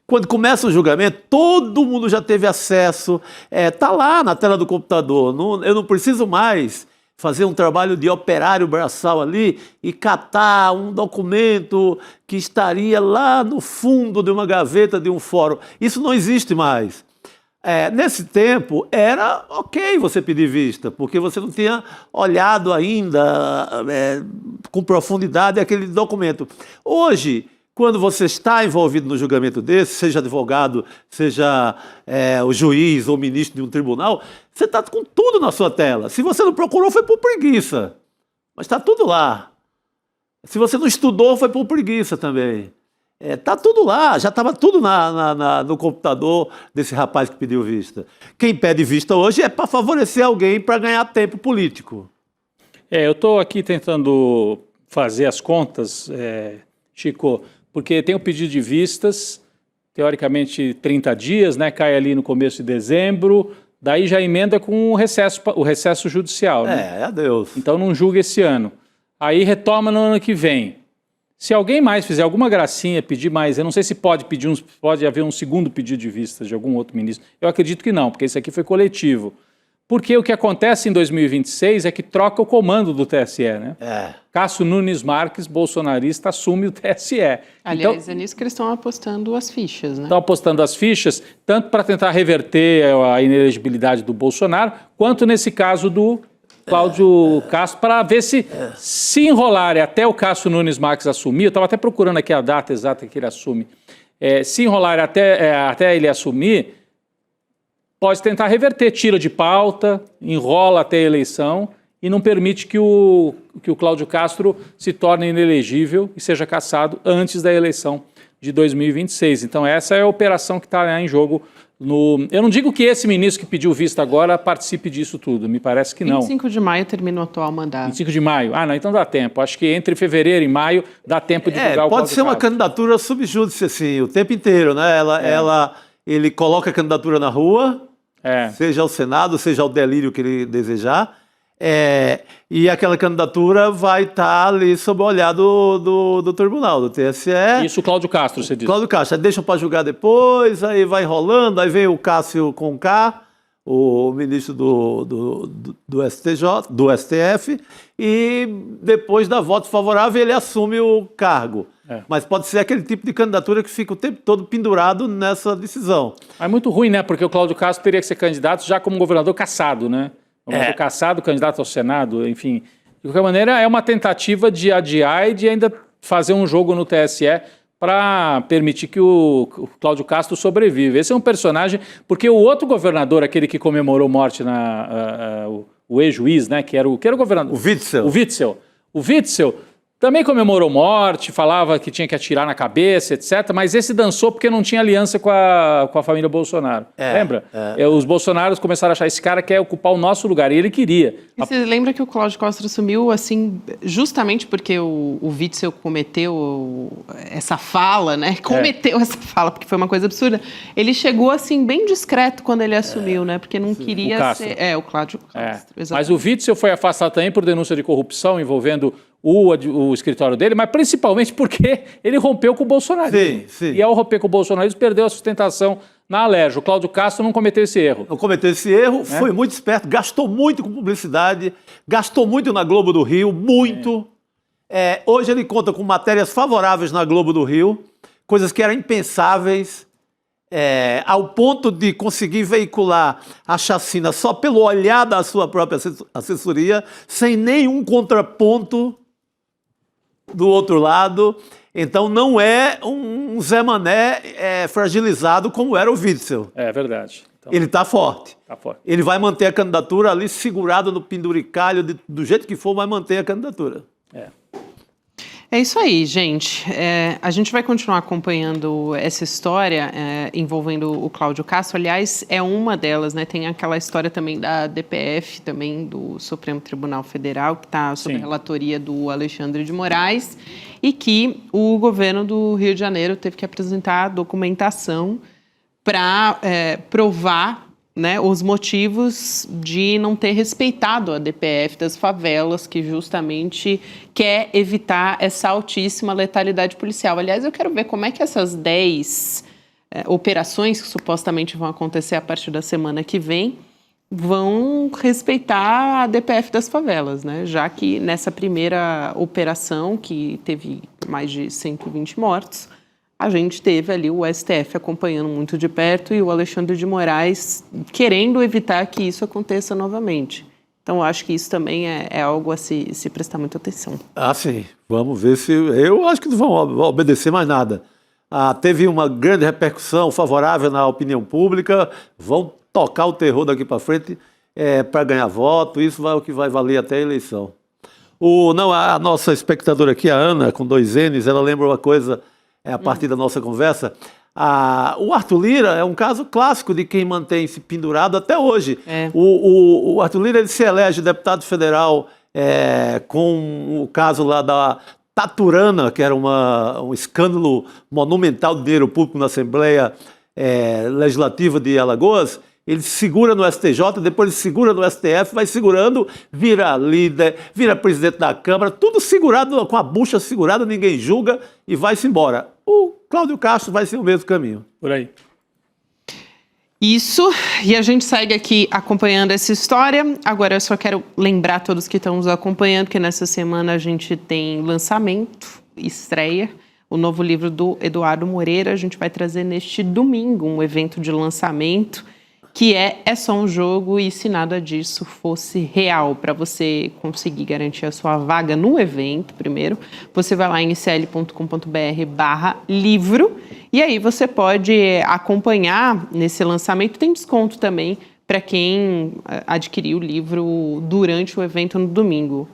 Quando começa o julgamento, todo mundo já teve acesso, está lá na tela do computador. Eu não preciso mais fazer um trabalho de operário braçal ali e catar um documento que estaria lá no fundo de uma gaveta de um fórum. Isso não existe mais. Nesse tempo, era ok você pedir vista, porque você não tinha olhado ainda com profundidade aquele documento. Hoje, quando você está envolvido no julgamento desse, seja advogado, seja o juiz ou ministro de um tribunal, você está com tudo na sua tela. Se você não procurou, foi por preguiça. Mas está tudo lá. Se você não estudou, foi por preguiça também. Está tudo lá, já estava tudo no computador desse rapaz que pediu vista. Quem pede vista hoje é para favorecer alguém para ganhar tempo político. Eu estou aqui tentando fazer as contas, Chico, porque tem o pedido de vistas, teoricamente 30 dias, né? Cai ali no começo de dezembro, daí já emenda com o recesso judicial. Né? Adeus. Então não julga esse ano. Aí retoma no ano que vem. Se alguém mais fizer alguma gracinha, pedir mais, eu não sei se pode haver um segundo pedido de vista de algum outro ministro. Eu acredito que não, porque esse aqui foi coletivo. Porque o que acontece em 2026 é que troca o comando do TSE, né? Cássio Nunes Marques, bolsonarista, assume o TSE. Aliás, Então, é nisso que eles estão apostando as fichas, né? estão apostando as fichas, tanto para tentar reverter a inelegibilidade do Bolsonaro, quanto nesse caso do Cláudio Castro, para ver se enrolarem até o Cássio Nunes Marques assumir. Eu estava até procurando aqui a data exata que ele assume. Se enrolarem até ele assumir, pode tentar reverter, tira de pauta, enrola até a eleição e não permite que o Cláudio Castro se torne inelegível e seja cassado antes da eleição de 2026. Então essa é a operação que está em jogo. Eu não digo que esse ministro que pediu vista agora participe disso tudo, me parece que não. 25 de maio termina o atual mandato. 25 de maio? Ah, não, então dá tempo. Acho que entre fevereiro e maio dá tempo de divulgar o pode ser uma Castro. candidatura subjúdice, assim, o tempo inteiro, né? Ele coloca a candidatura na rua, seja ao Senado, seja ao delírio que ele desejar, e aquela candidatura vai estar ali sob o olhar do tribunal, do TSE. Isso o Cláudio Castro, você disse. Cláudio Castro, aí deixam para julgar depois, aí vai rolando, aí vem o Cássio Conká, o ministro do STF, e depois da voto favorável ele assume o cargo. Mas pode ser aquele tipo de candidatura que fica o tempo todo pendurado nessa decisão. É muito ruim, né? Porque o Cláudio Castro teria que ser candidato já como governador cassado, né? Governador cassado, candidato ao Senado, enfim. De qualquer maneira, é uma tentativa de adiar e de ainda fazer um jogo no TSE para permitir que o Cláudio Castro sobreviva. Esse é um personagem, porque o outro governador, aquele que comemorou morte, o ex-juiz, né, que era o governador. O Witzel também comemorou morte, falava que tinha que atirar na cabeça, etc. Mas esse dançou porque não tinha aliança com a família Bolsonaro. Lembra? Os bolsonaros começaram a achar, esse cara quer ocupar o nosso lugar, e ele queria. E você lembra que o Cláudio Castro assumiu, assim, justamente porque o Witzel cometeu essa fala, né? Cometeu essa fala, porque foi uma coisa absurda. Ele chegou, assim, bem discreto quando ele assumiu, né? Porque não queria ser... o Cláudio Castro, exatamente. Mas o Witzel foi afastado também por denúncia de corrupção envolvendo o escritório dele, mas principalmente porque ele rompeu com o bolsonarismo. Sim. E ao romper com o bolsonarismo, perdeu a sustentação na Alerj. O Cláudio Castro não cometeu esse erro. Não cometeu esse erro, foi muito esperto, gastou muito com publicidade, gastou muito na Globo do Rio, muito. Hoje ele conta com matérias favoráveis na Globo do Rio, coisas que eram impensáveis, ao ponto de conseguir veicular a chacina só pelo olhar da sua própria assessoria, sem nenhum contraponto do outro lado. Então não é um Zé Mané fragilizado como era o Witzel. É verdade. Então, ele está forte. tá forte. Ele vai manter a candidatura ali segurado no penduricalho, do jeito que for, vai manter a candidatura. É isso aí, gente. A gente vai continuar acompanhando essa história envolvendo o Cláudio Castro. Aliás, é uma delas, né? Tem aquela história também da DPF, também do Supremo Tribunal Federal, que está sob a relatoria do Alexandre de Moraes, e que o governo do Rio de Janeiro teve que apresentar documentação para provar, né, os motivos de não ter respeitado a DPF das favelas, que justamente quer evitar essa altíssima letalidade policial. Aliás, eu quero ver como é que essas 10 operações que supostamente vão acontecer a partir da semana que vem vão respeitar a DPF das favelas, né? Já que nessa primeira operação, que teve mais de 120 mortos, a gente teve ali o STF acompanhando muito de perto e o Alexandre de Moraes querendo evitar que isso aconteça novamente. Então, eu acho que isso também é algo a se prestar muita atenção. Ah, sim. Vamos ver se... Eu acho que não vão obedecer mais nada. Teve uma grande repercussão favorável na opinião pública, vão tocar o terror daqui para frente para ganhar voto, isso é o que vai valer até a eleição. A nossa espectadora aqui, a Ana, com 2 N's, ela lembra uma coisa... a partir da nossa conversa, o Arthur Lira é um caso clássico de quem mantém-se pendurado até hoje. O Arthur Lira ele se elege deputado federal com o caso lá da Taturana, que era um escândalo monumental de dinheiro público na Assembleia Legislativa de Alagoas, Ele segura no STJ, depois ele segura no STF, vai segurando, vira líder, vira presidente da Câmara, tudo segurado, com a bucha segurada, ninguém julga e vai-se embora. O Cláudio Castro vai ser o mesmo caminho. Por aí. Isso, e a gente segue aqui acompanhando essa história. Agora eu só quero lembrar a todos que estão nos acompanhando que nessa semana a gente tem lançamento, estreia, o novo livro do Eduardo Moreira. A gente vai trazer neste domingo um evento de lançamento que é só um jogo e se nada disso fosse real. Para você conseguir garantir a sua vaga no evento, primeiro, você vai lá em icl.com.br/livro e aí você pode acompanhar nesse lançamento. Tem desconto também para quem adquirir o livro durante o evento no domingo.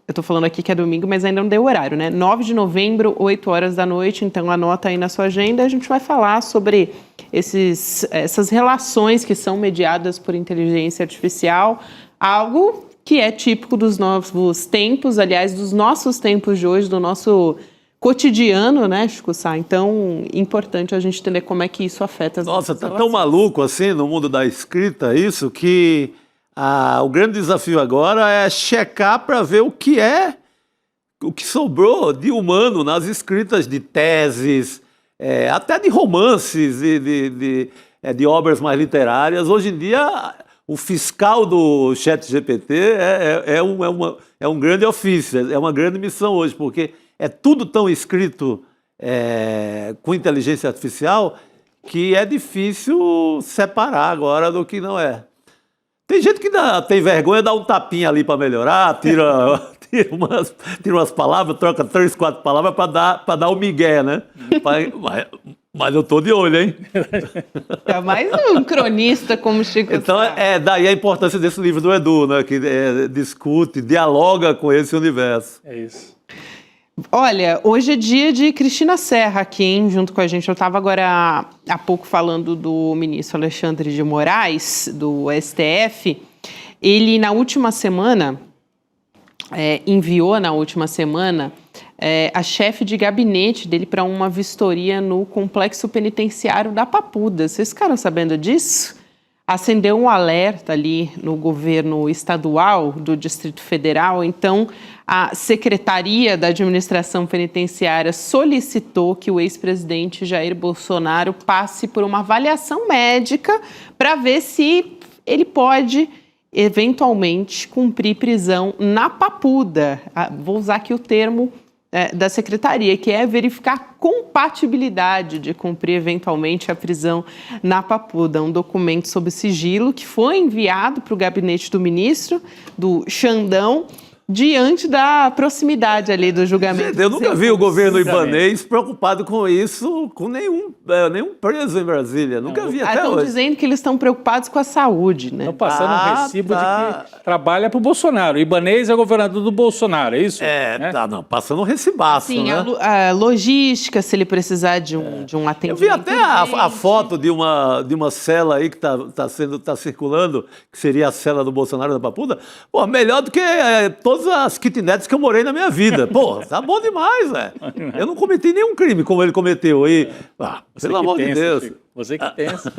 Eu estou falando aqui que é domingo, mas ainda não deu horário, né? 9 de novembro, 8 horas da noite, então anota aí na sua agenda. A gente vai falar sobre essas relações que são mediadas por inteligência artificial, algo que é típico dos novos tempos, aliás, dos nossos tempos de hoje, do nosso cotidiano, né, Chico Sá? Então, importante a gente entender como é que isso afeta as Nossa, nossas tá relações. tão maluco assim no mundo da escrita isso que o grande desafio agora é checar para ver o que sobrou de humano nas escritas de teses, até de romances e de obras mais literárias. Hoje em dia, o fiscal do ChatGPT é um grande ofício, é uma grande missão hoje, porque é tudo tão escrito com inteligência artificial que é difícil separar agora do que não é. Tem gente que tem vergonha, dá um tapinha ali para melhorar, tira umas palavras, troca 3, 4 palavras para dar o migué, né? Mas eu tô de olho, hein? É mais um cronista como Chico Então, Sá. daí a importância desse livro do Edu, né? Que discute, dialoga com esse universo. É isso. Olha, hoje é dia de Cristina Serra aqui, hein, junto com a gente. Eu estava agora há pouco falando do ministro Alexandre de Moraes, do STF. Ele, na última semana, enviou a chefe de gabinete dele para uma vistoria no complexo penitenciário da Papuda. Vocês ficaram sabendo disso? Acendeu um alerta ali no governo estadual do Distrito Federal. Então, a Secretaria da Administração Penitenciária solicitou que o ex-presidente Jair Bolsonaro passe por uma avaliação médica para ver se ele pode, eventualmente, cumprir prisão na Papuda. Vou usar aqui o termo da Secretaria, que é verificar a compatibilidade de cumprir eventualmente a prisão na Papuda. Um documento sob sigilo que foi enviado para o gabinete do ministro, do Xandão, diante da proximidade ali do julgamento. Gente, eu nunca vi o governo ibanês preocupado com isso, com nenhum preso em Brasília. Nunca vi até Estão hoje. dizendo que eles estão preocupados com a saúde, né? Estão passando um recibo de que trabalha para o Bolsonaro. O Ibanez é governador do Bolsonaro, é isso? Passando um recibaço, Sim, né? a logística, se ele precisar de um atendimento. Eu vi até a foto de uma cela aí que tá circulando, que seria a cela do Bolsonaro da Papuda. Pô, melhor do que todas as kitnets que eu morei na minha vida. Pô, tá bom demais, velho. Eu não cometi nenhum crime como ele cometeu aí. Pelo amor de Deus. Chico. Você que pensa.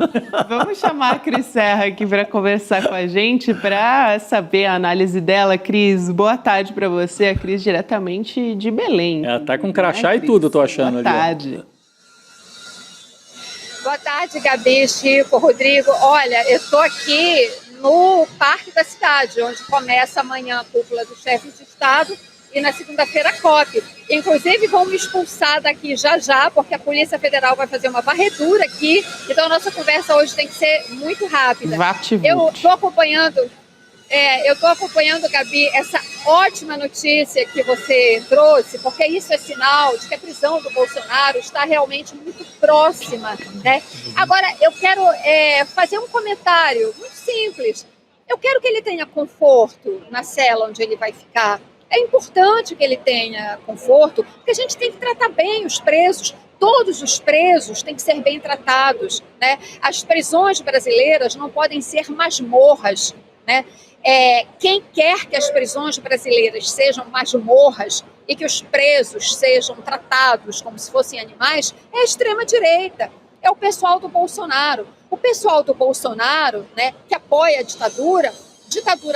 Vamos chamar a Cris Serra aqui para conversar com a gente, para saber a análise dela. Cris, boa tarde para você. A Cris diretamente de Belém. Ela tá com crachá e tudo, eu tô achando. Boa ali. tarde. Boa tarde, Gabi, Chico, Rodrigo. Olha, eu estou aqui no Parque da Cidade, onde começa amanhã a cúpula dos chefes de Estado e na segunda-feira a COP. Inclusive, vão me expulsar daqui já, porque a Polícia Federal vai fazer uma varredura aqui. Então, a nossa conversa hoje tem que ser muito rápida. Eu estou acompanhando, Gabi, essa ótima notícia que você trouxe, porque isso é sinal de que a prisão do Bolsonaro está realmente muito próxima, né? Agora, eu quero fazer um comentário muito simples. Eu quero que ele tenha conforto na cela onde ele vai ficar. É importante que ele tenha conforto, porque a gente tem que tratar bem os presos. Todos os presos têm que ser bem tratados, né? As prisões brasileiras não podem ser masmorras, né? Quem quer que as prisões brasileiras sejam masmorras e que os presos sejam tratados como se fossem animais é a extrema-direita. é o pessoal do Bolsonaro. O pessoal do Bolsonaro, né, que apoia a ditadura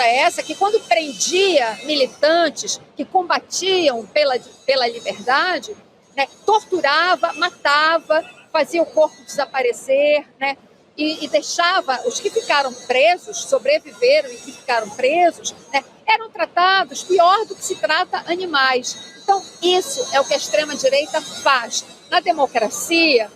essa que, quando prendia militantes que combatiam pela liberdade, né, torturava, matava, fazia o corpo desaparecer, né, e deixava os que ficaram presos, sobreviveram e que ficaram presos, né, eram tratados pior do que se trata animais. Então, isso é o que a extrema-direita faz. Na democracia,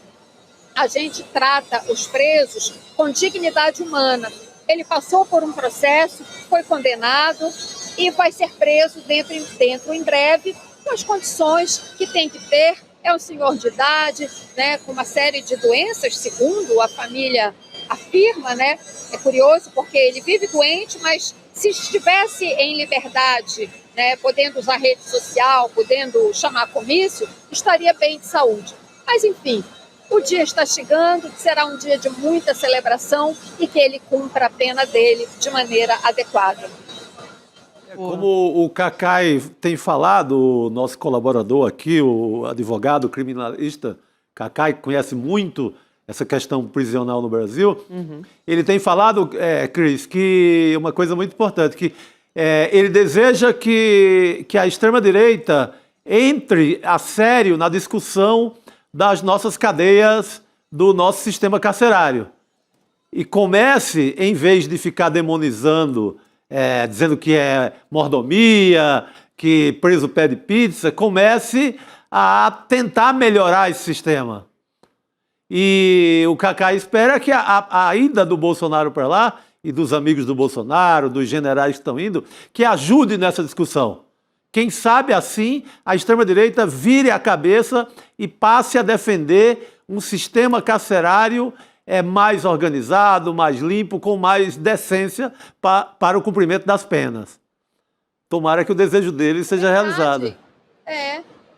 a gente trata os presos com dignidade humana. Ele passou por um processo, foi condenado e vai ser preso dentro em breve, com as condições que tem que ter. É um senhor de idade, né, com uma série de doenças, segundo a família afirma, né? É curioso porque ele vive doente, mas se estivesse em liberdade, né, podendo usar rede social, podendo chamar comício, estaria bem de saúde. Mas, enfim, o dia está chegando, será um dia de muita celebração e que ele cumpra a pena dele de maneira adequada. Como o Cacai tem falado, o nosso colaborador aqui, o advogado criminalista Cacai, que conhece muito essa questão prisional no Brasil, ele tem falado, Cris, que uma coisa muito importante, que ele deseja que a extrema-direita entre a sério na discussão das nossas cadeias, do nosso sistema carcerário. E comece, em vez de ficar demonizando, dizendo que é mordomia, que preso pede pizza, comece a tentar melhorar esse sistema. E o Cacai espera que a ida do Bolsonaro para lá, e dos amigos do Bolsonaro, dos generais que estão indo, que ajude nessa discussão. Quem sabe, assim, a extrema-direita vire a cabeça e passe a defender um sistema carcerário mais organizado, mais limpo, com mais decência para o cumprimento das penas. Tomara que o desejo dele seja realizado.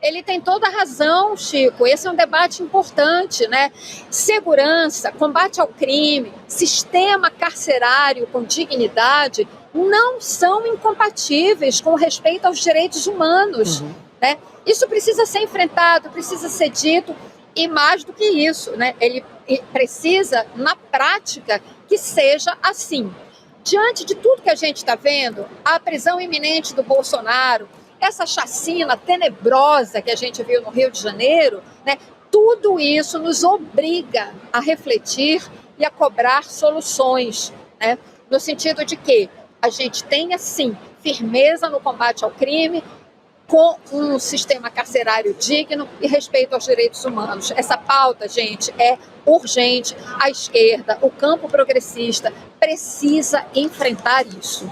Ele tem toda a razão, Chico. Esse é um debate importante, né? Segurança, combate ao crime, sistema carcerário com dignidade não são incompatíveis com respeito aos direitos humanos, né? Isso precisa ser enfrentado, precisa ser dito, e mais do que isso, né? Ele precisa, na prática, que seja assim. Diante de tudo que a gente está vendo, a prisão iminente do Bolsonaro, essa chacina tenebrosa que a gente viu no Rio de Janeiro, né? Tudo isso nos obriga a refletir e a cobrar soluções, né? No sentido de que a gente tenha, sim, firmeza no combate ao crime, com um sistema carcerário digno e respeito aos direitos humanos. Essa pauta, gente, é urgente. A esquerda, o campo progressista, precisa enfrentar isso.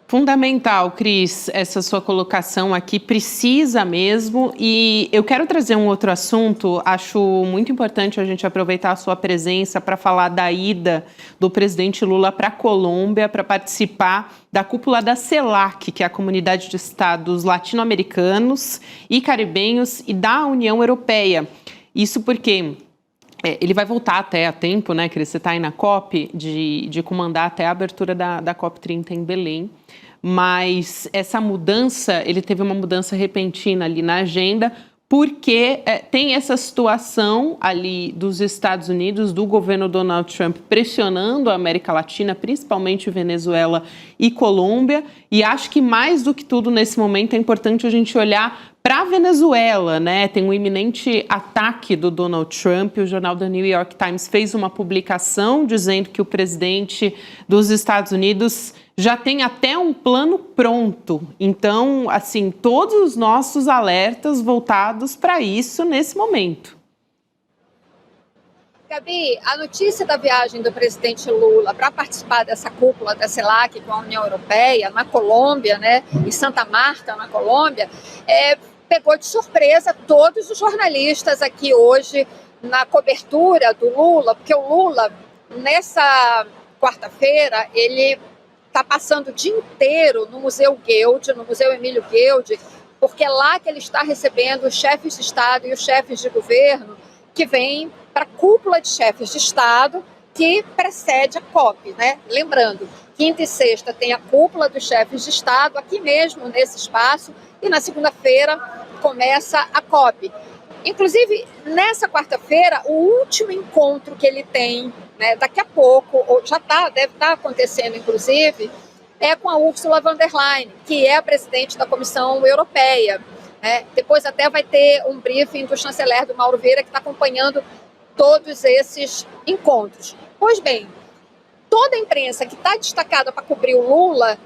Fundamental, Cris, essa sua colocação aqui, precisa mesmo. E eu quero trazer um outro assunto, acho muito importante a gente aproveitar a sua presença para falar da ida do presidente Lula para a Colômbia para participar da cúpula da CELAC, que é a Comunidade de Estados Latino-Americanos e Caribenhos e da União Europeia. Isso porque ele vai voltar até a tempo, né, Cris? Você está aí na COP, de comandar até a abertura da COP30 em Belém. Mas essa mudança, ele teve uma mudança repentina ali na agenda, porque tem essa situação ali dos Estados Unidos, do governo Donald Trump, pressionando a América Latina, principalmente Venezuela e Colômbia. E acho que mais do que tudo nesse momento é importante a gente olhar para a Venezuela, né? Tem um iminente ataque do Donald Trump. O jornal The New York Times fez uma publicação dizendo que o presidente dos Estados Unidos já tem até um plano pronto. Então, assim, todos os nossos alertas voltados para isso nesse momento. Gabi, a notícia da viagem do presidente Lula para participar dessa cúpula da CELAC com a União Europeia, na Colômbia, né, em Santa Marta, na Colômbia, pegou de surpresa todos os jornalistas aqui hoje na cobertura do Lula, porque o Lula, nessa quarta-feira, ele está passando o dia inteiro no Museu Guild, no Museu Emílio Guild, porque é lá que ele está recebendo os chefes de Estado e os chefes de governo que vêm para a cúpula de chefes de Estado que precede a COP, né? Lembrando, quinta e sexta tem a cúpula dos chefes de Estado aqui mesmo, nesse espaço, e na segunda-feira começa a COP. Inclusive, nessa quarta-feira, o último encontro que ele tem, né, daqui a pouco, ou deve estar acontecendo, inclusive, é com a Ursula von der Leyen, que é a presidente da Comissão Europeia. Depois até vai ter um briefing do chanceler, do Mauro Vieira, que está acompanhando todos esses encontros. Pois bem, toda a imprensa que está destacada para cobrir o Lula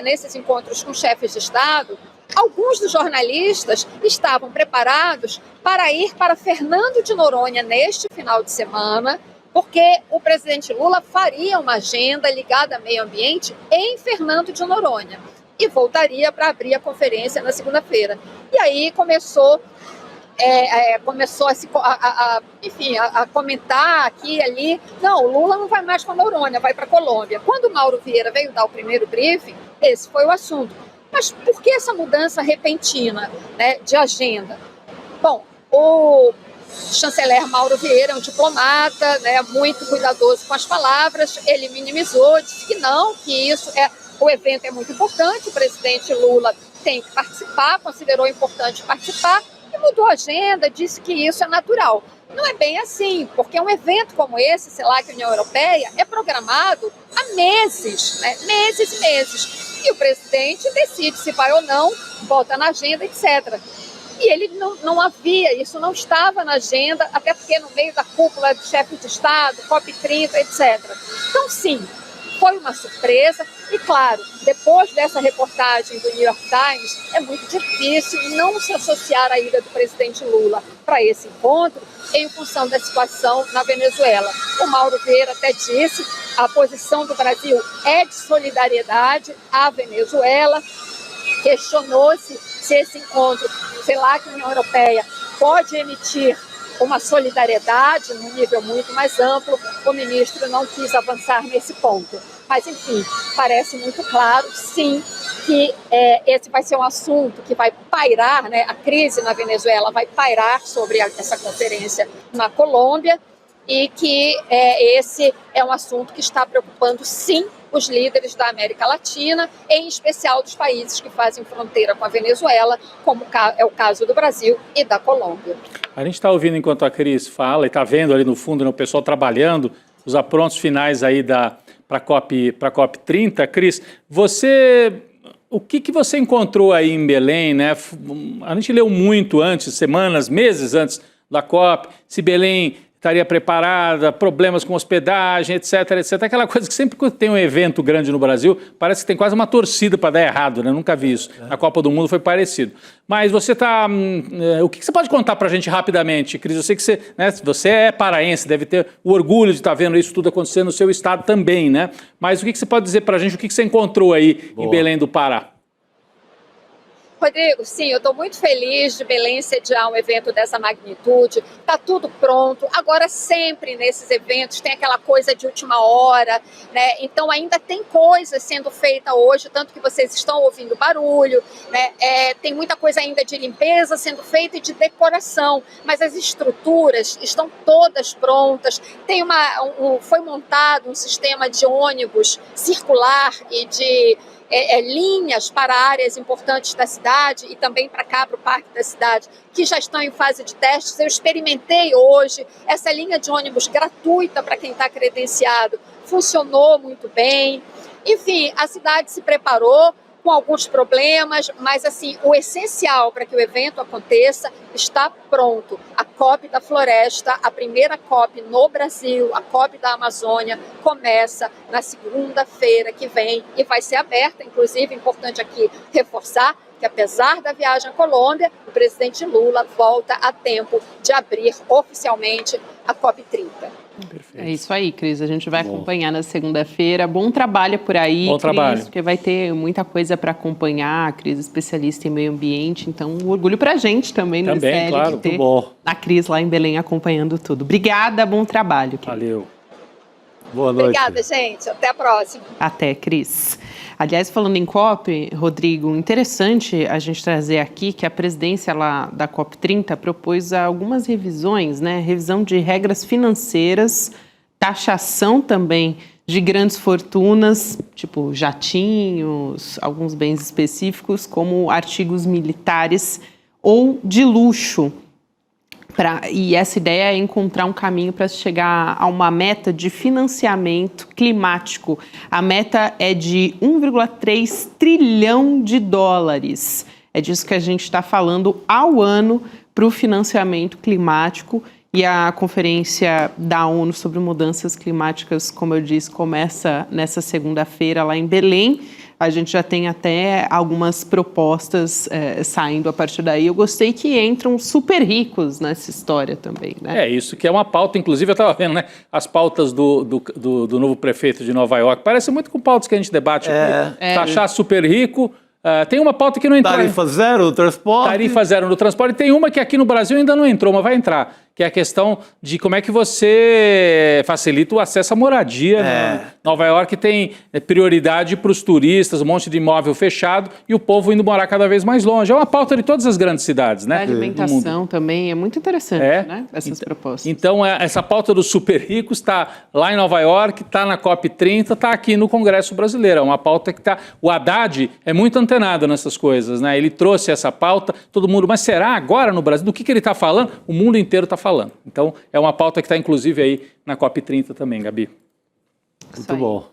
nesses encontros com chefes de Estado, alguns dos jornalistas estavam preparados para ir para Fernando de Noronha neste final de semana, porque o presidente Lula faria uma agenda ligada a meio ambiente em Fernando de Noronha e voltaria para abrir a conferência na segunda-feira. E aí começou a comentar aqui e ali, não, o Lula não vai mais para Noronha, vai para Colômbia. Quando o Mauro Vieira veio dar o primeiro briefing, esse foi o assunto. Mas por que essa mudança repentina, né, de agenda? Bom, o chanceler Mauro Vieira é um diplomata, né, muito cuidadoso com as palavras, ele minimizou, disse que não, que o evento é muito importante, o presidente Lula tem que participar, considerou importante participar, e mudou a agenda, disse que isso é natural. Não é bem assim, porque um evento como esse, sei lá, que a União Europeia, é programado há meses, né? Meses e meses. E o presidente decide se vai ou não, bota na agenda, etc. E ele não havia, isso não estava na agenda, até porque no meio da cúpula de chefes de Estado, COP30, etc. Então, sim, foi uma surpresa. E, claro, depois dessa reportagem do New York Times, é muito difícil não se associar à ida do presidente Lula para esse encontro em função da situação na Venezuela. O Mauro Vieira até disse, a posição do Brasil é de solidariedade à Venezuela, questionou-se se esse encontro, sei lá, que a União Europeia pode emitir uma solidariedade num nível muito mais amplo. O ministro não quis avançar nesse ponto. Mas, enfim, parece muito claro, sim, que esse vai ser um assunto que vai pairar, né? A crise na Venezuela vai pairar sobre essa conferência na Colômbia e que esse é um assunto que está preocupando, sim, os líderes da América Latina, em especial dos países que fazem fronteira com a Venezuela, como é o caso do Brasil e da Colômbia. A gente está ouvindo enquanto a Cris fala e está vendo ali no fundo, né, o pessoal trabalhando, os aprontos finais aí para a COP30. Cris, o que você encontrou aí em Belém, né? A gente leu muito antes, semanas, meses antes da COP, se Belém estaria preparada, problemas com hospedagem, etc, etc. Aquela coisa que sempre que tem um evento grande no Brasil, parece que tem quase uma torcida para dar errado, né? Nunca vi isso. Na Copa do Mundo foi parecido. Mas você o que você pode contar para a gente rapidamente, Cris? Eu sei que você é paraense, deve ter o orgulho de estar vendo isso tudo acontecendo no seu estado também, né? Mas o que você pode dizer para a gente, o que você encontrou aí em Belém do Pará? Rodrigo, sim, eu estou muito feliz de Belém sediar um evento dessa magnitude, está tudo pronto. Agora, sempre nesses eventos tem aquela coisa de última hora, né? Então ainda tem coisa sendo feita hoje, tanto que vocês estão ouvindo barulho, né? Tem muita coisa ainda de limpeza sendo feita e de decoração, mas as estruturas estão todas prontas. Foi montado um sistema de ônibus circular e de linhas para áreas importantes da cidade e também para cá, para o parque da cidade, que já estão em fase de testes. Eu experimentei hoje essa linha de ônibus gratuita para quem está credenciado, funcionou muito bem. Enfim, a cidade se preparou com alguns problemas, mas assim, o essencial para que o evento aconteça está pronto. A COP da Floresta, a primeira COP no Brasil, a COP da Amazônia, começa na segunda-feira que vem e vai ser aberta, inclusive, importante aqui reforçar, que apesar da viagem à Colômbia, o presidente Lula volta a tempo de abrir oficialmente a COP30. Perfeito. É isso aí, Cris. A gente vai acompanhar na segunda-feira. Bom trabalho por aí, Bom trabalho. Cris, porque vai ter muita coisa para acompanhar. A Cris, especialista em meio ambiente. Então, um orgulho para a gente também no Também, ICL, claro, de ter muito bom. a Cris lá em Belém acompanhando tudo. Obrigada, bom trabalho, Cris. Valeu. Boa noite. Obrigada, gente. Até a próxima. Até, Cris. Aliás, falando em COP, Rodrigo, interessante a gente trazer aqui que a presidência lá da COP30 propôs algumas revisões, né? Revisão de regras financeiras, taxação também de grandes fortunas, tipo jatinhos, alguns bens específicos, como artigos militares ou de luxo. E essa ideia é encontrar um caminho para chegar a uma meta de financiamento climático. A meta é de 1,3 trilhão de dólares. É disso que a gente está falando ao ano para o financiamento climático. E a Conferência da ONU sobre Mudanças Climáticas, como eu disse, começa nessa segunda-feira lá em Belém. A gente já tem até algumas propostas saindo a partir daí. Eu gostei que entram super ricos nessa história também, né? É, isso que é uma pauta, inclusive eu estava vendo, né, as pautas do novo prefeito de Nova York, parece muito com pautas que a gente debate aqui. Taxar super rico. Tem uma pauta que não entrou. Tarifa zero no transporte. Tarifa zero no transporte. Tem uma que aqui no Brasil ainda não entrou, mas vai entrar, que é a questão de como é que você facilita o acesso à moradia. Nova York tem prioridade para os turistas, um monte de imóvel fechado e o povo indo morar cada vez mais longe. É uma pauta de todas as grandes cidades, né? A alimentação também é muito interessante, né? Essas propostas. Então, essa pauta dos super ricos está lá em Nova York, está na COP30, está aqui no Congresso Brasileiro. É uma pauta que está... O Haddad é muito antenado nessas coisas, né? Ele trouxe essa pauta, todo mundo... Mas será agora no Brasil? Do que ele está falando? O mundo inteiro está falando. Então, é uma pauta que está, inclusive, aí na COP30 também, Gabi. Muito bom.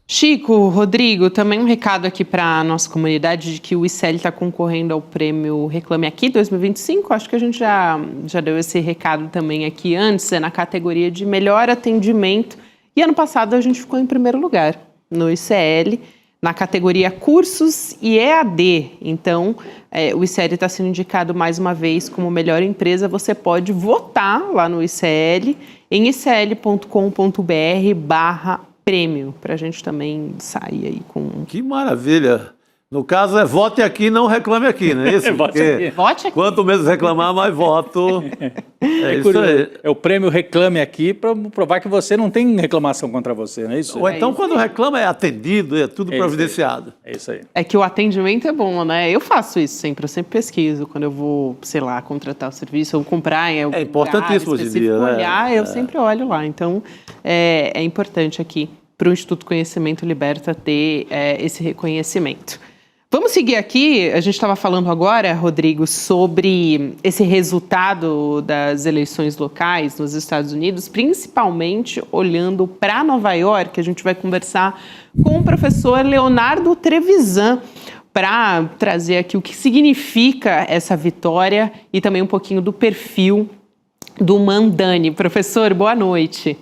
Chico, Rodrigo, também um recado aqui para a nossa comunidade de que o ICL está concorrendo ao prêmio Reclame Aqui 2025. Acho que a gente já deu esse recado também aqui antes, na categoria de melhor atendimento. E ano passado a gente ficou em primeiro lugar no ICL, na categoria cursos e EAD. Então, o ICL está sendo indicado mais uma vez como melhor empresa. Você pode votar lá no ICL, em icl.com.br/prêmio, para a gente também sair aí com... Que maravilha! No caso, vote aqui, não reclame aqui, não é isso? Vote aqui. Vote aqui. Quanto menos reclamar, mais voto. É isso aí. É o prêmio Reclame Aqui para provar que você não tem reclamação contra você, não é isso? Ou então, quando reclama, é atendido, é tudo providenciado. É isso aí. É que o atendimento é bom, né? Eu faço isso sempre, eu sempre pesquiso. Quando eu vou, sei lá, contratar o serviço ou comprar em algum importantíssimo lugar hoje em dia, né? olhar, eu sempre olho lá. Então, é importante aqui para o Instituto Conhecimento Liberta ter esse reconhecimento. Vamos seguir aqui, a gente estava falando agora, Rodrigo, sobre esse resultado das eleições locais nos Estados Unidos, principalmente olhando para Nova York. A gente vai conversar com o professor Leonardo Trevisan para trazer aqui o que significa essa vitória e também um pouquinho do perfil do Mamdani. Professor, boa noite.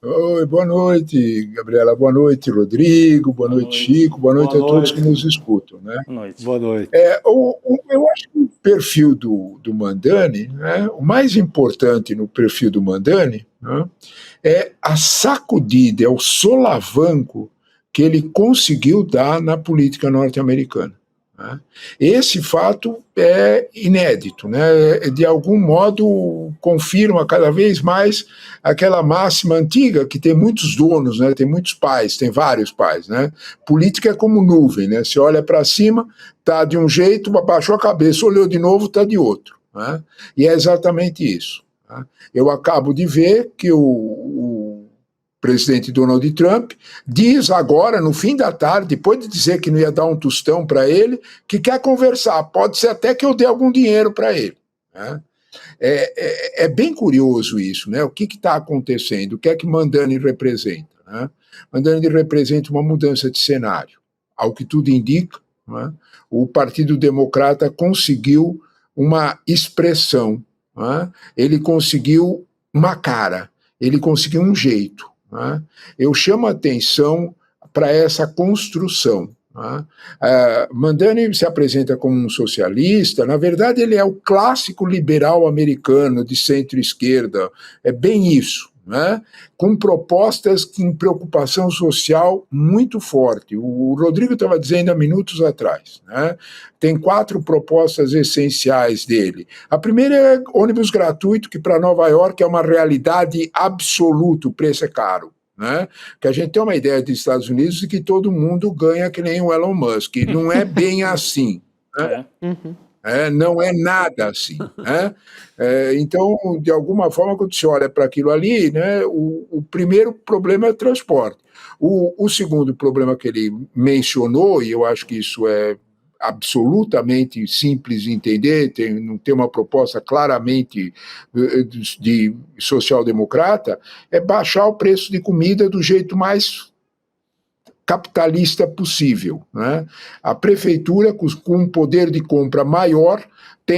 Oi, boa noite, Gabriela. Boa noite, Rodrigo. Boa noite, Chico. Boa noite a todos que nos escutam, né? Boa noite. Boa noite. Eu acho que o perfil do Mamdani, né, o mais importante no perfil do Mamdani, né, é a sacudida, é o solavanco que ele conseguiu dar na política norte-americana. Né? Esse fato é inédito, né? De algum modo confirma cada vez mais aquela máxima antiga que tem muitos donos, né? Tem muitos pais, tem vários pais, né? Política é como nuvem, né? Você olha para cima, tá de um jeito, abaixou a cabeça, olhou de novo, tá de outro, né? E é exatamente isso. Né? Eu acabo de ver que o presidente Donald Trump diz agora, no fim da tarde, depois de dizer que não ia dar um tostão para ele, que quer conversar. Pode ser até que eu dê algum dinheiro para ele. Né? É bem curioso isso, né? O que está acontecendo? O que é que Mamdani representa? Né? Mamdani representa uma mudança de cenário. Ao que tudo indica, né? O Partido Democrata conseguiu uma expressão, né? Ele conseguiu uma cara, ele conseguiu um jeito. Né? Eu chamo a atenção para essa construção. Né? Mamdani se apresenta como um socialista, na verdade ele é o clássico liberal americano de centro-esquerda, é bem isso, né? Com propostas com preocupação social muito forte. O Rodrigo estava dizendo há minutos atrás, né? Tem 4 propostas essenciais dele. A primeira é ônibus gratuito, que para Nova York é uma realidade absoluta, o preço é caro. Né? Que a gente tem uma ideia dos Estados Unidos de que todo mundo ganha que nem o Elon Musk. Não é bem assim. Né? Não é nada assim. Né? Então, de alguma forma, quando você olha para aquilo ali, né, o primeiro problema é o transporte. O segundo problema que ele mencionou, e eu acho que isso é absolutamente simples de entender, não tem uma proposta claramente de social-democrata, é baixar o preço de comida do jeito mais capitalista possível, né? A prefeitura, com um poder de compra maior,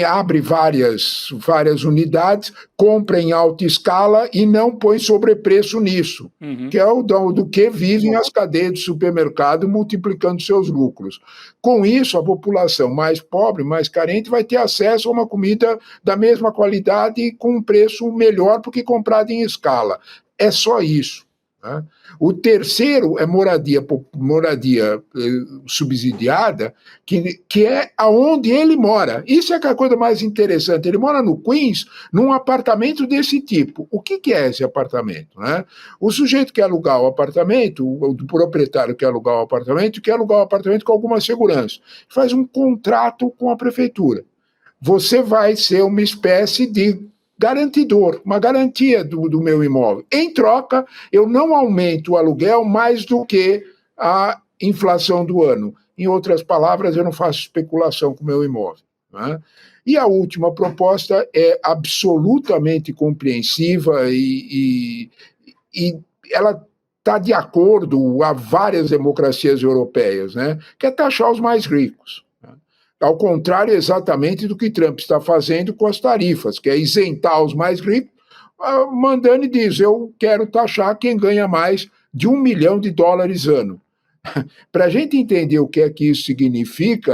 abre várias unidades, compra em alta escala e não põe sobrepreço nisso, que é do que vivem as cadeias de supermercado multiplicando seus lucros. Com isso, a população mais pobre, mais carente, vai ter acesso a uma comida da mesma qualidade com um preço melhor porque comprada em escala. É só isso. O terceiro é moradia subsidiada, que é aonde ele mora. Isso é a coisa mais interessante. Ele mora no Queens, num apartamento desse tipo. O que é esse apartamento? Né? O sujeito quer alugar o apartamento, o proprietário quer alugar o apartamento com alguma segurança. Faz um contrato com a prefeitura. Você vai ser uma espécie de garantidor, uma garantia do meu imóvel. Em troca, eu não aumento o aluguel mais do que a inflação do ano. Em outras palavras, eu não faço especulação com o meu imóvel. Né? E a última proposta é absolutamente compreensiva e ela está de acordo a várias democracias europeias, né? Que é taxar os mais ricos. Ao contrário exatamente do que Trump está fazendo com as tarifas, que é isentar os mais ricos, Mandani diz, eu quero taxar quem ganha mais de $1 milhão ano. Para a gente entender o que é que isso significa,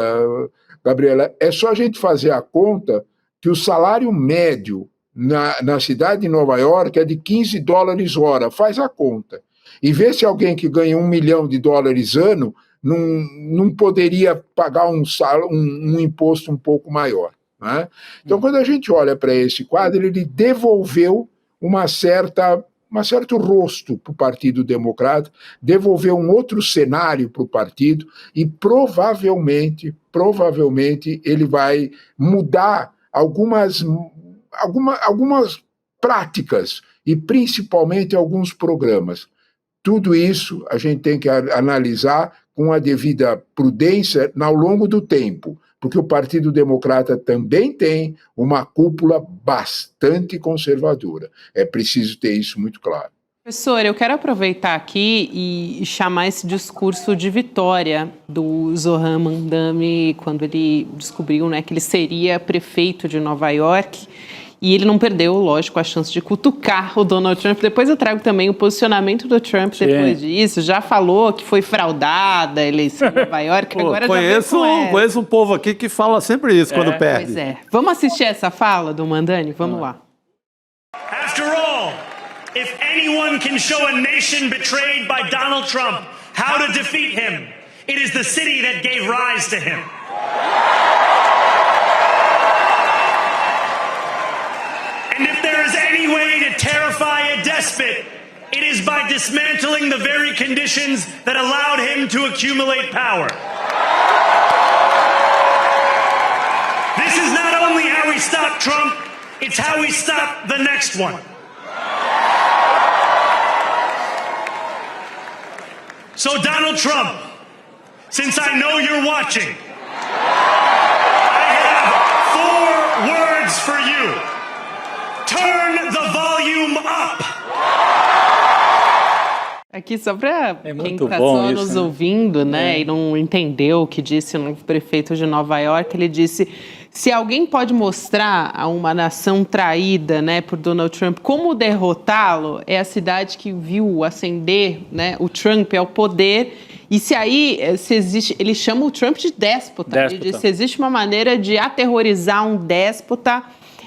Gabriela, é só a gente fazer a conta que o salário médio na cidade de Nova York é de $15 hora, faz a conta. E vê se alguém que ganha $1 milhão ano não poderia pagar um imposto um pouco maior. Né? Então, quando a gente olha para esse quadro, ele devolveu um certo rosto para o Partido Democrata, devolveu um outro cenário para o partido e provavelmente ele vai mudar algumas práticas e principalmente alguns programas. Tudo isso a gente tem que analisar com a devida prudência ao longo do tempo, porque o Partido Democrata também tem uma cúpula bastante conservadora. É preciso ter isso muito claro. Professor, eu quero aproveitar aqui e chamar esse discurso de vitória do Zohran Mamdani, quando ele descobriu, né, que ele seria prefeito de Nova York. E ele não perdeu, lógico, a chance de cutucar o Donald Trump. Depois eu trago também o posicionamento do Trump depois disso. Já falou que foi fraudada a eleição em Nova York. Agora conheço um povo aqui que fala sempre isso quando perde. Pois é. Vamos assistir essa fala do Mamdani? Vamos lá. After all, if anyone can show a nation betrayed by Donald Trump how to defeat him, it is the city that gave rise to him. And if there is any way to terrify a despot, it is by dismantling the very conditions that allowed him to accumulate power. This is not only how we stop Trump, it's how we stop the next one. So Donald Trump, since I know you're watching, I have 4 words for you. Turn the volume up. Aqui só para quem está só nos ouvindo, né, e não entendeu o que disse o novo prefeito de Nova York, ele disse, se alguém pode mostrar a uma nação traída, né, por Donald Trump como derrotá-lo, é a cidade que viu ascender, né, o Trump ao poder. E se existe, ele chama o Trump de déspota. Ele diz, se existe uma maneira de aterrorizar um déspota,